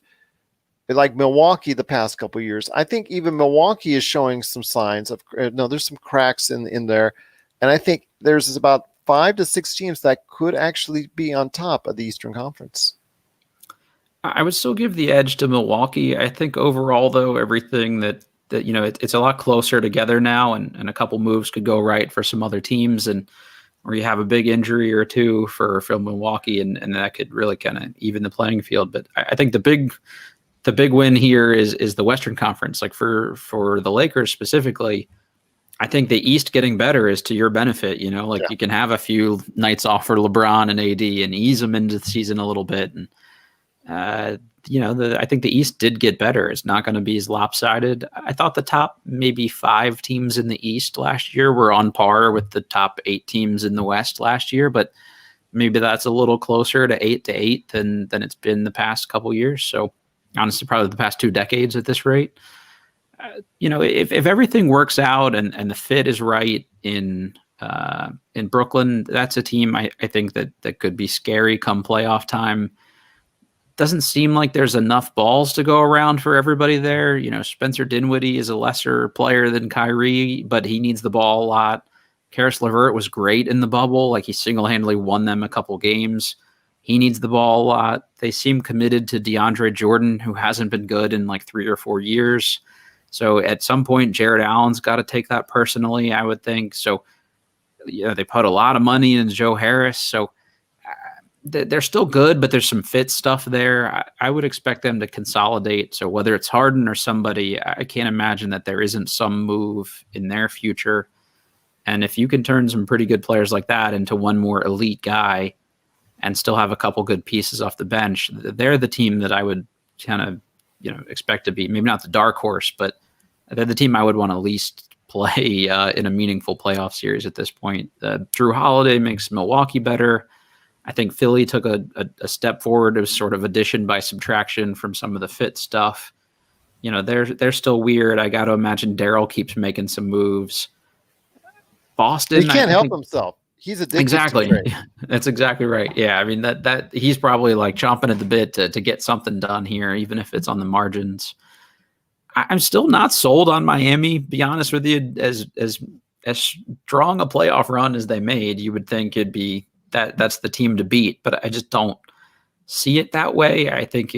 like Milwaukee the past couple of years. I think even Milwaukee is showing some signs of there's some cracks in there, and I think there's about 5 to 6 teams that could actually be on top of the Eastern Conference. I would still give the edge to Milwaukee. I think overall, though, everything that it's a lot closer together now, and a couple moves could go right for some other teams, and or you have a big injury or two for Milwaukee, and that could really kind of even the playing field. But I think the big win here is the Western Conference. Like for the Lakers specifically, I think the East getting better is to your benefit. You can have a few nights off for LeBron and AD and ease them into the season a little bit. And, I think the East did get better. It's not going to be as lopsided. I thought the top maybe 5 teams in the East last year were on par with the top 8 teams in the West last year, but maybe that's a little closer to 8-8 than it's been the past couple years. So honestly, probably the past 2 decades at this rate. If everything works out and the fit is right in Brooklyn, that's a team I think that could be scary come playoff time. Doesn't seem like there's enough balls to go around for everybody there. Spencer Dinwiddie is a lesser player than Kyrie, but he needs the ball a lot. Karis LeVert was great in the bubble. Like, he single-handedly won them a couple games. He needs the ball a lot. They seem committed to DeAndre Jordan, who hasn't been good in like 3 or 4 years. So at some point, Jared Allen's got to take that personally, I would think. So, they put a lot of money into Joe Harris. So they're still good, but there's some fit stuff there. I would expect them to consolidate. So whether it's Harden or somebody, I can't imagine that there isn't some move in their future. And if you can turn some pretty good players like that into one more elite guy and still have a couple good pieces off the bench, they're the team that I would kind of, expect to be maybe not the dark horse, but they're the team I would want to least play in a meaningful playoff series at this point. Drew Holiday makes Milwaukee better. I think Philly took a step forward as sort of addition by subtraction from some of the fit stuff. They're still weird. I got to imagine Daryl keeps making some moves. Boston, he can't help himself. He's addicted. Exactly. To trade. That's exactly right. Yeah, I mean that he's probably like chomping at the bit to get something done here, even if it's on the margins. I'm still not sold on Miami. Be honest with you, as strong a playoff run as they made, you would think it'd be that's the team to beat, but I just don't see it that way. I think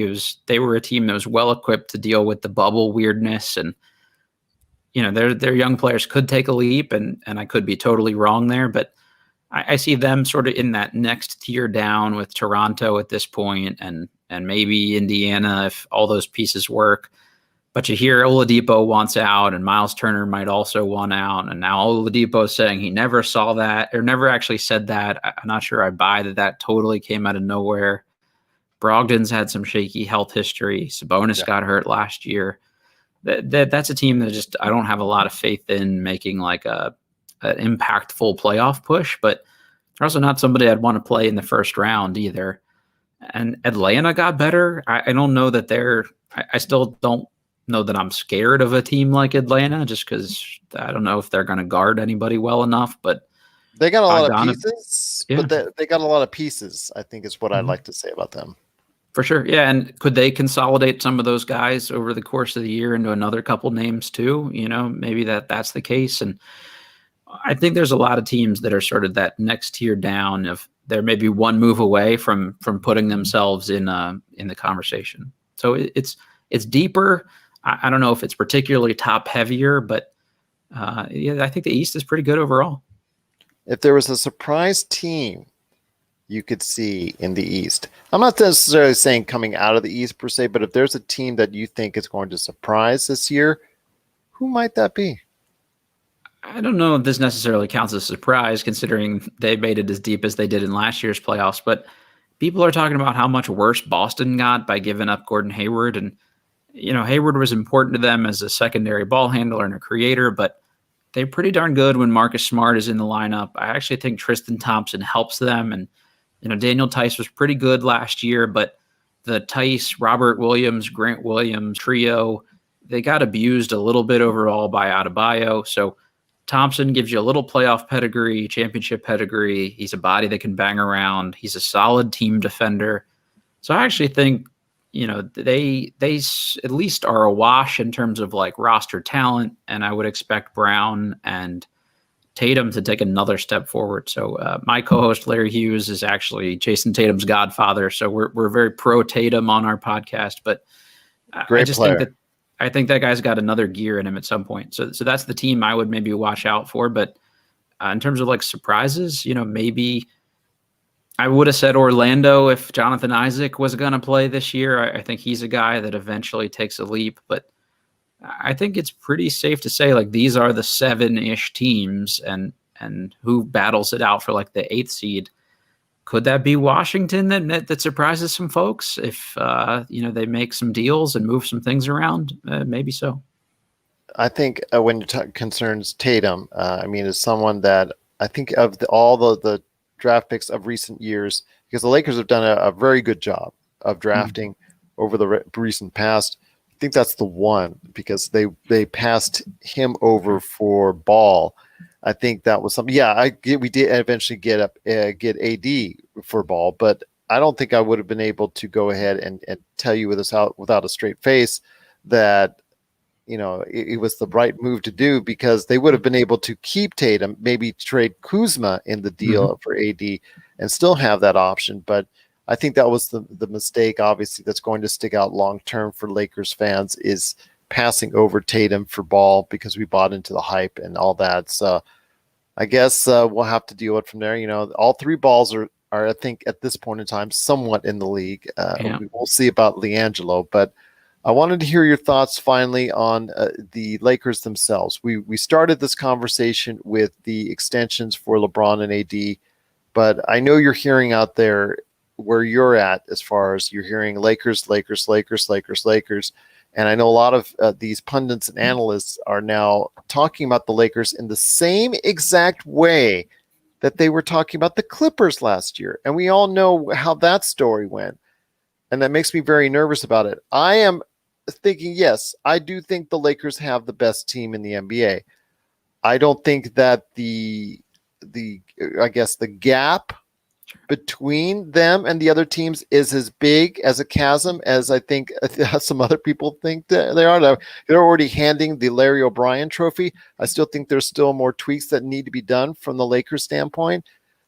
they were a team that was well equipped to deal with the bubble weirdness, and their young players could take a leap, and I could be totally wrong there, but I see them sort of in that next tier down with Toronto at this point, and maybe Indiana if all those pieces work. But you hear Oladipo wants out, and Miles Turner might also want out. And now Oladipo is saying he never saw that or never actually said that. I'm not sure I buy that totally came out of nowhere. Brogdon's had some shaky health history. Sabonis got hurt last year. That's a team that just I don't have a lot of faith in making like an impactful playoff push. But they're also not somebody I'd want to play in the first round either. And Atlanta got better. I don't know that I still don't know that I'm scared of a team like Atlanta, just because I don't know if they're going to guard anybody well enough. But they got a lot of pieces. Yeah. But they got a lot of pieces, I think, is what I'd like to say about them. For sure, yeah. And could they consolidate some of those guys over the course of the year into another couple names too? Maybe that's the case. And I think there's a lot of teams that are sort of that next tier down. If they're maybe one move away from putting themselves in the conversation. So it's deeper. I don't know if it's particularly top heavier, but I think the East is pretty good overall. If there was a surprise team you could see in the East, I'm not necessarily saying coming out of the East per se, but if there's a team that you think is going to surprise this year, who might that be? I don't know if this necessarily counts as a surprise, considering they made it as deep as they did in last year's playoffs, but people are talking about how much worse Boston got by giving up Gordon Hayward. And Hayward was important to them as a secondary ball handler and a creator, but they're pretty darn good when Marcus Smart is in the lineup. I actually think Tristan Thompson helps them. And, Daniel Tice was pretty good last year, but the Tice, Robert Williams, Grant Williams trio, they got abused a little bit overall by Adebayo. So Thompson gives you a little playoff pedigree, championship pedigree. He's a body that can bang around. He's a solid team defender. So I actually think, they at least are a wash in terms of like roster talent, and I would expect Brown and Tatum to take another step forward. So my co-host Larry Hughes is actually Jason Tatum's godfather. So we're very pro Tatum on our podcast, but Great I just player. think that guy's got another gear in him at some point. So that's the team I would maybe watch out for. But in terms of like surprises, maybe I would have said Orlando if Jonathan Isaac was going to play this year. I think he's a guy that eventually takes a leap, but I think it's pretty safe to say like these are the 7-ish teams and who battles it out for like the 8th seed. Could that be Washington that surprises some folks if they make some deals and move some things around? Maybe so. I think when it concerns Tatum, is someone that I think of all the draft picks of recent years, because the Lakers have done a very good job of drafting over the recent past. I think that's the one, because they passed him over for Ball. I think that was something. Yeah, we did eventually get AD for Ball, but I don't think I would have been able to go ahead and tell you without a straight face that it was the right move to do, because they would have been able to keep Tatum, maybe trade Kuzma in the deal for AD and still have that option. But I think that was the mistake, obviously, that's going to stick out long-term for Lakers fans, is passing over Tatum for Ball, because we bought into the hype and all that. So I guess we'll have to deal with it from there. All 3 balls are, I think, at this point in time, somewhat in the league. We'll see about LiAngelo, but I wanted to hear your thoughts finally on the Lakers themselves. We started this conversation with the extensions for LeBron and AD, but I know you're hearing out there where you're at as far as you're hearing Lakers. And I know a lot of these pundits and analysts are now talking about the Lakers in the same exact way that they were talking about the Clippers last year. And we all know how that story went. And that makes me very nervous about it. I am thinking, yes, I do think the Lakers have the best team in the NBA. I don't think that the gap between them and the other teams is as big as a chasm as I think some other people think that they are. They're already handing the Larry O'Brien trophy. I still think there's still more tweaks that need to be done from the Lakers standpoint.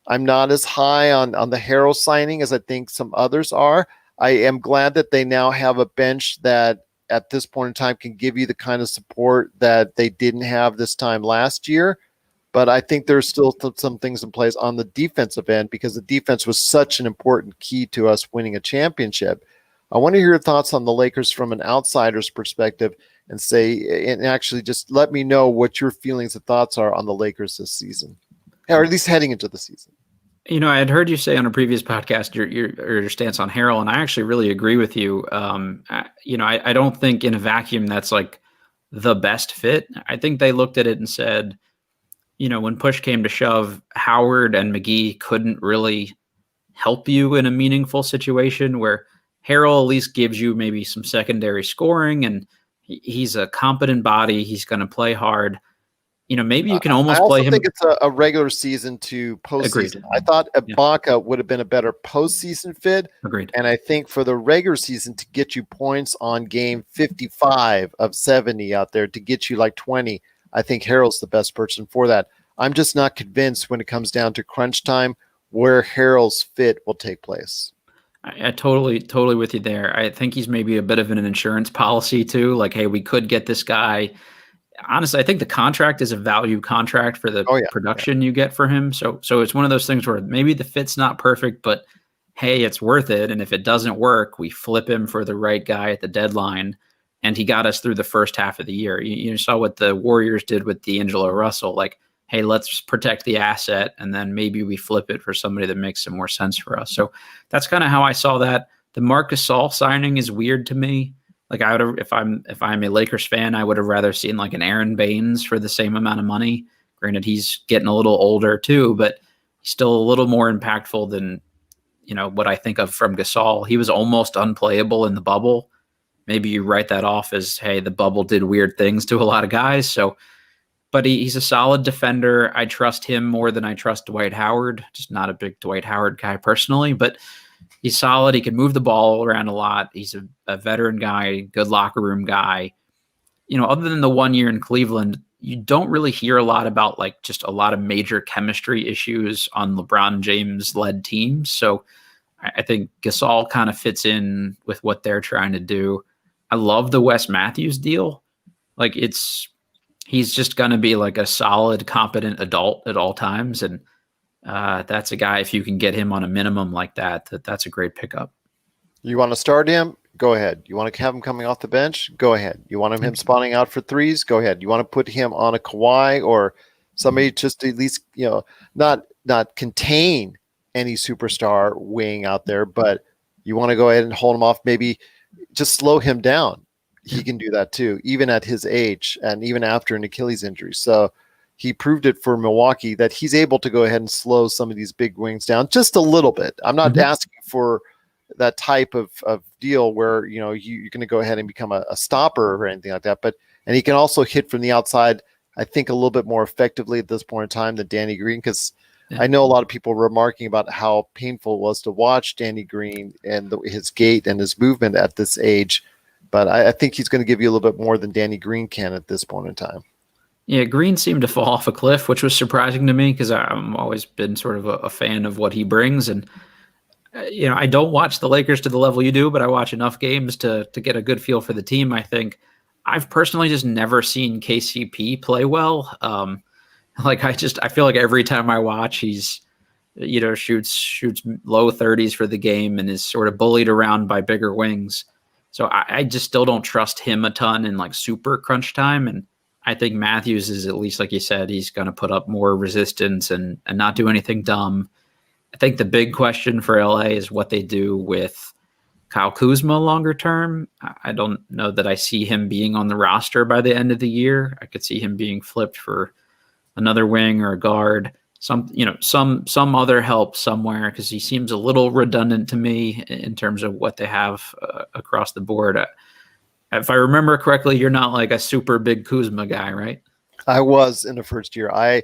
I'm not as high on the Harrell signing as I think some others are. I am glad that they now have a bench that at this point in time can give you the kind of support that they didn't have this time last year. But I think there's still some things in place on the defensive end, because the defense was such an important key to us winning a championship. I want to hear your thoughts on the Lakers from an outsider's perspective, and actually just let me know what your feelings and thoughts are on the Lakers this season, or at least heading into the season. I had heard you say on a previous podcast your stance on Harrell, and I actually really agree with you. I don't think in a vacuum that's like the best fit. I think they looked at it and said, when push came to shove, Howard and McGee couldn't really help you in a meaningful situation, where Harrell at least gives you maybe some secondary scoring, and he's a competent body. He's going to play hard. Maybe you can almost play him. I think it's a regular season to postseason. Agreed. I thought Ibaka would have been a better postseason fit. Agreed. And I think for the regular season to get you points on game 55 of 70 out there, to get you like 20, I think Harrell's the best person for that. I'm just not convinced when it comes down to crunch time where Harrell's fit will take place. I totally with you there. I think he's maybe a bit of an insurance policy too. Like, hey, we could get this guy. Honestly, I think the contract is a value contract for the production you get for him. So it's one of those things where maybe the fit's not perfect, but hey, it's worth it. And if it doesn't work, we flip him for the right guy at the deadline. And he got us through the first half of the year. You saw what the Warriors did with D'Angelo Russell. Like, hey, let's protect the asset, and then maybe we flip it for somebody that makes some more sense for us. So that's kind of how I saw that. The Marc Gasol signing is weird to me. Like, I would have, if I'm a Lakers fan, I would have rather seen like an Aaron Baines for the same amount of money. Granted, he's getting a little older too, but he's still a little more impactful than what I think of from Gasol. He was almost unplayable in the bubble. Maybe you write that off as, hey, the bubble did weird things to a lot of guys. So, but he's a solid defender. I trust him more than I trust Dwight Howard. Just not a big Dwight Howard guy personally, but he's solid. He can move the ball around a lot. He's a veteran guy, good locker room guy. Other than the 1 year in Cleveland, you don't really hear a lot about like just a lot of major chemistry issues on LeBron James led teams. So I think Gasol kind of fits in with what they're trying to do. I love the Wes Matthews deal. Like he's just going to be like a solid, competent adult at all times. And that's a guy, if you can get him on a minimum like that's a great pickup. You want to start him? Go ahead. You want to have him coming off the bench? Go ahead. You want him spawning out for threes? Go ahead. You want to put him on a Kawhi or somebody just to at least, not contain any superstar wing out there, but you want to go ahead and hold him off, maybe just slow him down. He can do that too, even at his age and even after an Achilles injury. So he proved it for Milwaukee that he's able to go ahead and slow some of these big wings down just a little bit. I'm not asking for that type of deal where, you're going to go ahead and become a stopper or anything like that. And he can also hit from the outside, I think, a little bit more effectively at this point in time than Danny Green, because I know a lot of people were remarking about how painful it was to watch Danny Green and his gait and his movement at this age. But I think he's going to give you a little bit more than Danny Green can at this point in time. Yeah, Green seemed to fall off a cliff, which was surprising to me because I've always been sort of a fan of what he brings. And, I don't watch the Lakers to the level you do, but I watch enough games to get a good feel for the team, I think. I've personally just never seen KCP play well. I feel like every time I watch, he's, shoots low 30s for the game and is sort of bullied around by bigger wings. So I just still don't trust him a ton in like super crunch time. And I think Matthews is, at least like you said, he's going to put up more resistance and not do anything dumb. I think the big question for LA is what they do with Kyle Kuzma longer term. I don't know that I see him being on the roster by the end of the year. I could see him being flipped for another wing or a guard, some other help somewhere, because he seems a little redundant to me in terms of what they have across the board. If I remember correctly, you're not like a super big Kuzma guy, right? I was in the first year. I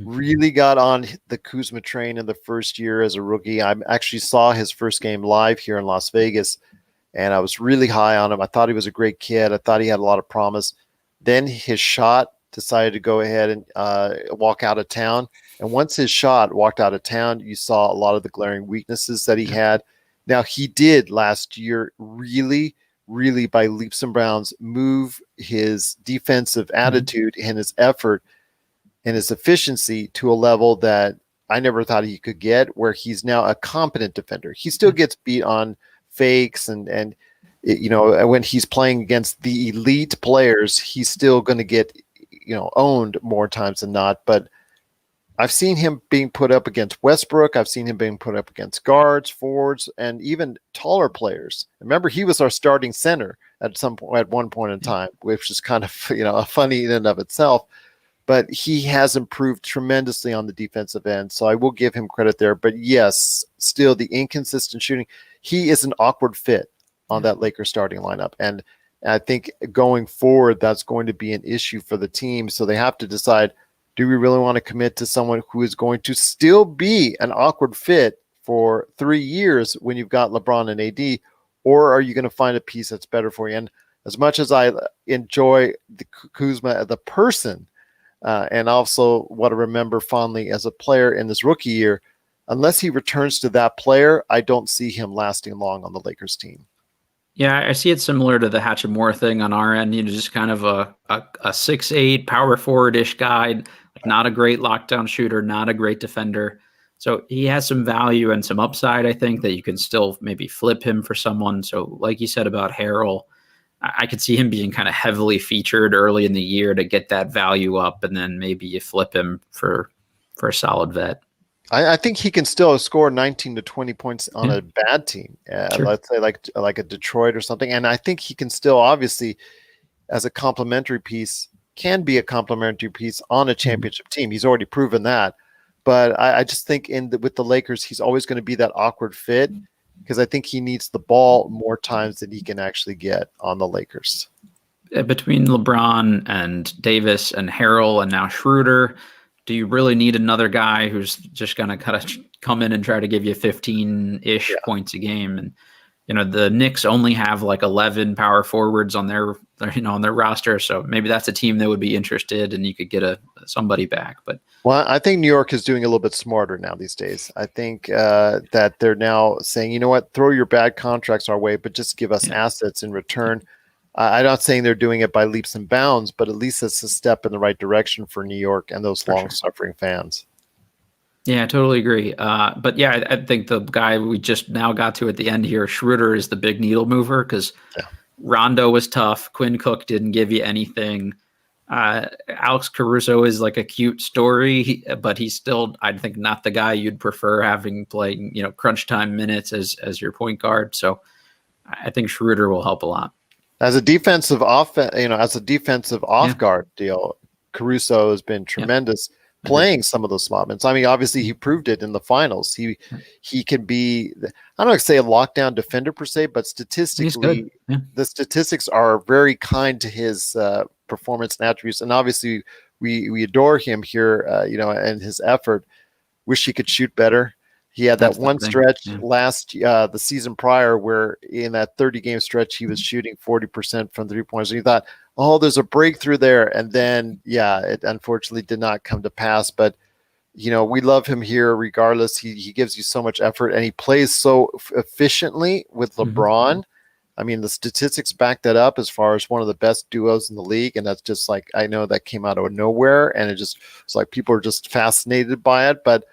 really got on the Kuzma train in the first year as a rookie. I actually saw his first game live here in Las Vegas, and I was really high on him. I thought he was a great kid. I thought he had a lot of promise. Then his shot decided to go ahead and walk out of town. And once his shot walked out of town, you saw a lot of the glaring weaknesses that he had. Now, he did last year really by leaps and bounds move his defensive attitude and his effort and his efficiency to a level that I never thought he could get, where he's now a competent defender. He still gets beat on fakes and when he's playing against the elite players, he's still going to get owned more times than not. But I've seen him being put up against Westbrook. I've seen him being put up against guards, forwards, and even taller players. Remember, he was our starting center at one point in time, which is kind of funny in and of itself. But he has improved tremendously on the defensive end, so I will give him credit there. But yes, still the inconsistent shooting. He is an awkward fit on that Lakers starting lineup, and I think going forward, that's going to be an issue for the team. So they have to decide, do we really want to commit to someone who is going to still be an awkward fit for 3 years when you've got LeBron and AD, or are you going to find a piece that's better for you? And as much as I enjoy the Kuzma, the person, and also what I remember fondly as a player in this rookie year, unless he returns to that player, I don't see him lasting long on the Lakers team. Yeah, I see it similar to the Hachimura thing on our end. Just kind of a 6'8" power forward-ish guy, like not a great lockdown shooter, not a great defender. So he has some value and some upside, I think, that you can still maybe flip him for someone. So like you said about Harrell, I could see him being kind of heavily featured early in the year to get that value up, and then maybe you flip him for a solid vet. I think he can still score 19 to 20 points on a bad team. Sure. Let's say like a Detroit or something. And I think he can still, obviously, as a complementary piece, can be a complementary piece on a championship team. He's already proven that. But I just think with the Lakers, he's always going to be that awkward fit because I think he needs the ball more times than he can actually get on the Lakers. Between LeBron and Davis and Harrell and now Schroeder, do you really need another guy who's just going to kind of come in and try to give you 15-ish points a game? And the Knicks only have like 11 power forwards on their roster, so maybe that's a team that would be interested, and you could get somebody back. But I think New York is doing a little bit smarter now these days. I think that they're now saying, you know what, throw your bad contracts our way, but just give us assets in return. I'm not saying they're doing it by leaps and bounds, but at least it's a step in the right direction for New York and those long-suffering fans. Yeah, I totally agree. But yeah, I think the guy we just now got to at the end here, Schroeder, is the big needle mover because Rondo was tough. Quinn Cook didn't give you anything. Alex Caruso is like a cute story, but he's still, I think, not the guy you'd prefer having playing, crunch time minutes as your point guard. So I think Schroeder will help a lot. As a defensive off guard deal, Caruso has been tremendous playing some of those slot minutes. I mean, obviously he proved it in the finals. He can be, I don't want to say a lockdown defender per se, but statistically, the statistics are very kind to his performance and attributes. And obviously we adore him here, and his effort. Wish he could shoot better. He had that one stretch the season prior where in that 30-game stretch, he was shooting 40% from 3-pointers. And you thought, oh, there's a breakthrough there. And then, it unfortunately did not come to pass. But, we love him here regardless. He gives you so much effort, and he plays so efficiently with LeBron. I mean, the statistics back that up as far as one of the best duos in the league. And that's just like, I know that came out of nowhere. And it's like people are just fascinated by it. But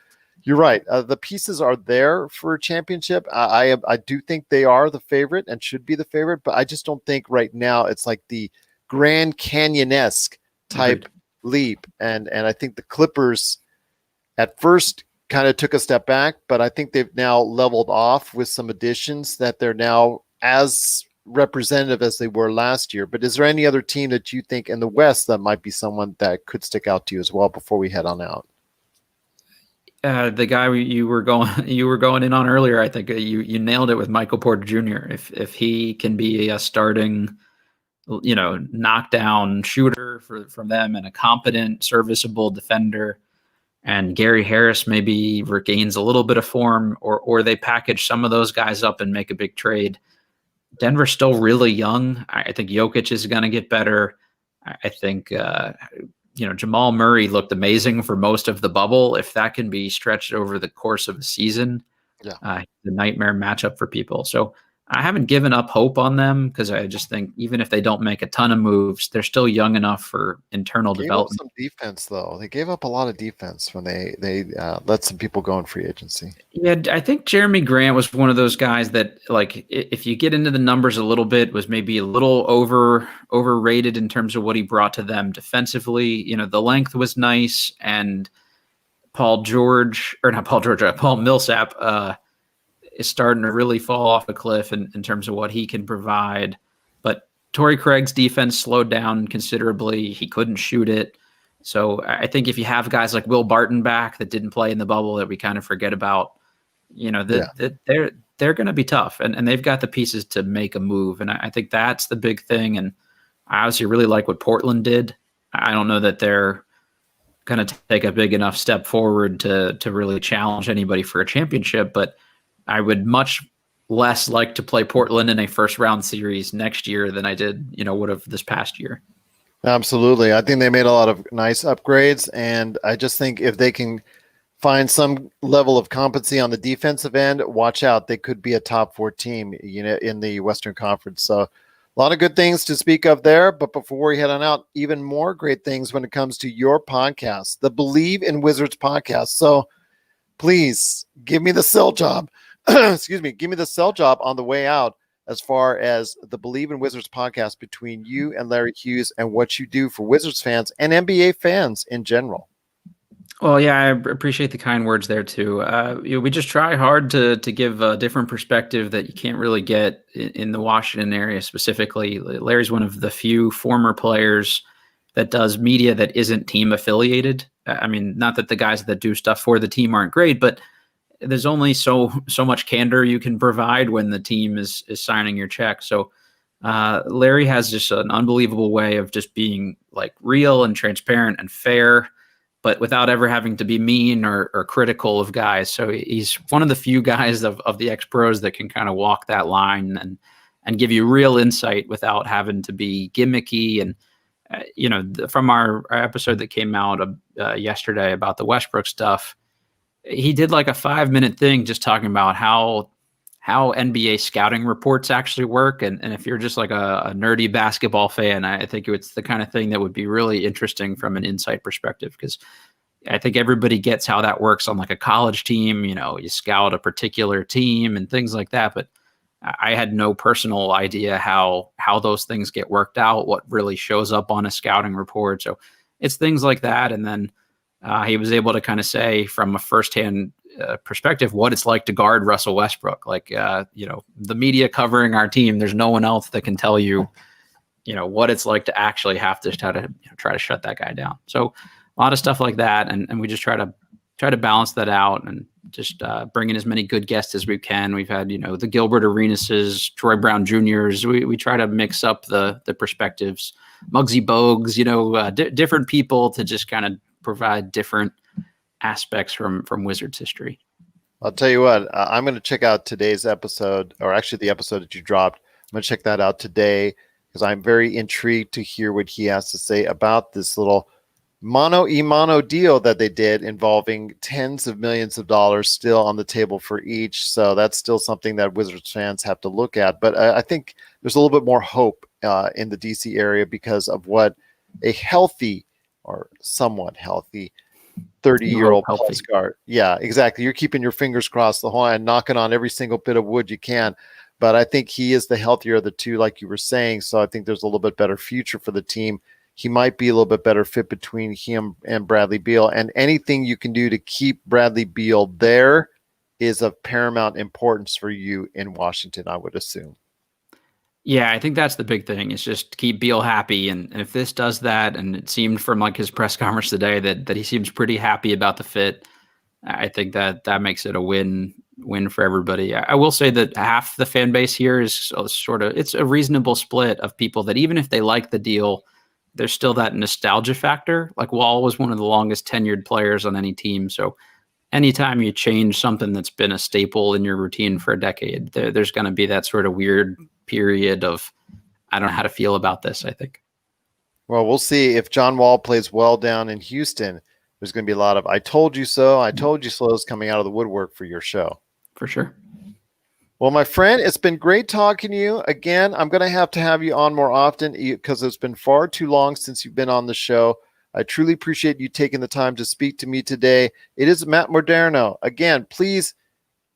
you're right. The pieces are there for a championship. I do think they are the favorite and should be the favorite, but I just don't think right now it's like the Grand Canyon-esque type leap. And I think the Clippers at first kind of took a step back, but I think they've now leveled off with some additions that they're now as representative as they were last year. But is there any other team that you think in the West that might be someone that could stick out to you as well before we head on out? The guy you were going in on earlier, I think you nailed it with Michael Porter Jr. If he can be a starting, knockdown shooter from them and a competent, serviceable defender, and Gary Harris maybe regains a little bit of form, or they package some of those guys up and make a big trade. Denver's still really young. I think Jokic is going to get better. I think Jamal Murray looked amazing for most of the bubble. If that can be stretched over the course of a season, the nightmare matchup for people. So I haven't given up hope on them because I just think even if they don't make a ton of moves, they're still young enough for internal development. Some defense, though. They gave up a lot of defense when they let some people go in free agency. Yeah, I think Jeremy Grant was one of those guys that, like, if you get into the numbers a little bit, was maybe a little overrated in terms of what he brought to them defensively. The length was nice, and Paul Millsap is starting to really fall off a cliff in terms of what he can provide. But Torrey Craig's defense slowed down considerably. He couldn't shoot it. So I think if you have guys like Will Barton back that didn't play in the bubble that we kind of forget about, they're going to be tough. And they've got the pieces to make a move. And I think that's the big thing. And I obviously really like what Portland did. I don't know that they're going to take a big enough step forward to really challenge anybody for a championship, but I would much less like to play Portland in a first round series next year than I did, would have this past year. Absolutely. I think they made a lot of nice upgrades, and I just think if they can find some level of competency on the defensive end, watch out. They could be a top 4 team, in the Western Conference. So a lot of good things to speak of there. But before we head on out, even more great things when it comes to your podcast, the Believe in Wizards podcast. So please give me the sell job. Excuse me. Give me the sell job on the way out as far as the Believe in Wizards podcast between you and Larry Hughes and what you do for Wizards fans and NBA fans in general. Well, yeah, I appreciate the kind words there too. We just try hard to give a different perspective that you can't really get in the Washington area specifically. Larry's one of the few former players that does media that isn't team affiliated. I mean, not that the guys that do stuff for the team aren't great, but there's only so much candor you can provide when the team is signing your check. So Larry has just an unbelievable way of just being like real and transparent and fair, but without ever having to be mean or critical of guys. So he's one of the few guys of the ex-pros that can kind of walk that line and give you real insight without having to be gimmicky. And from our episode that came out yesterday about the Westbrook stuff, he did like a 5-minute thing just talking about how NBA scouting reports actually work. And if you're just like a nerdy basketball fan, I think it's the kind of thing that would be really interesting from an insight perspective, because I think everybody gets how that works on like a college team. You scout a particular team and things like that. But I had no personal idea how those things get worked out, what really shows up on a scouting report. So it's things like that. And then he was able to kind of say from a firsthand perspective what it's like to guard Russell Westbrook. Like, the media covering our team, there's no one else that can tell you, what it's like to actually have to try to shut that guy down. So a lot of stuff like that. And we just try to balance that out and just bring in as many good guests as we can. We've had, the Gilbert Arenases, Troy Brown Juniors. We try to mix up the perspectives, Muggsy Bogues, different people to just kind of provide different aspects from Wizards history. I'll tell you what, I'm going to check out today's episode, or actually the episode that you dropped. I'm going to check that out today because I'm very intrigued to hear what he has to say about this little mano deal that they did involving tens of millions of dollars still on the table for each. So that's still something that Wizards fans have to look at. But I think there's a little bit more hope in the DC area because of what a healthy or somewhat healthy 30-year-old plus guard. Yeah, exactly. You're keeping your fingers crossed the whole and knocking on every single bit of wood you can. But I think he is the healthier of the two, like you were saying. So I think there's a little bit better future for the team. He might be a little bit better fit between him and Bradley Beal. And anything you can do to keep Bradley Beal there is of paramount importance for you in Washington, I would assume. Yeah, I think that's the big thing, is just keep Beal happy. And if this does that, and it seemed from like his press conference today that he seems pretty happy about the fit, I think that makes it a win for everybody. I will say that half the fan base here is it's a reasonable split of people that even if they like the deal, there's still that nostalgia factor. Like Wall was one of the longest tenured players on any team. So anytime you change something that's been a staple in your routine for a decade, there's going to be that sort of weird period of, I don't know how to feel about this, I think. Well, we'll see if John Wall plays well down in Houston. There's going to be a lot of, I told you so, I told you so is coming out of the woodwork for your show. For sure. Well, my friend, it's been great talking to you. Again, I'm going to have you on more often because it's been far too long since you've been on the show. I truly appreciate you taking the time to speak to me today. It is Matt Modderno. Again, please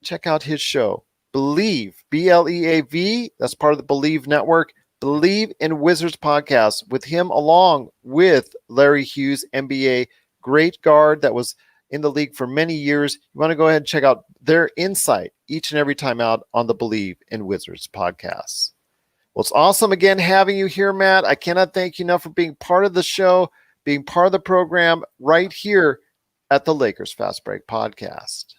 check out his show, Believe, BLEAV. That's part of the Believe Network. Believe in Wizards podcast with him along with Larry Hughes, NBA great guard that was in the league for many years. You want to go ahead and check out their insight each and every time out on the Believe in Wizards podcast. Well, it's awesome again having you here, Matt. I cannot thank you enough for being part of the show, being part of the program right here at the Lakers Fast Break podcast.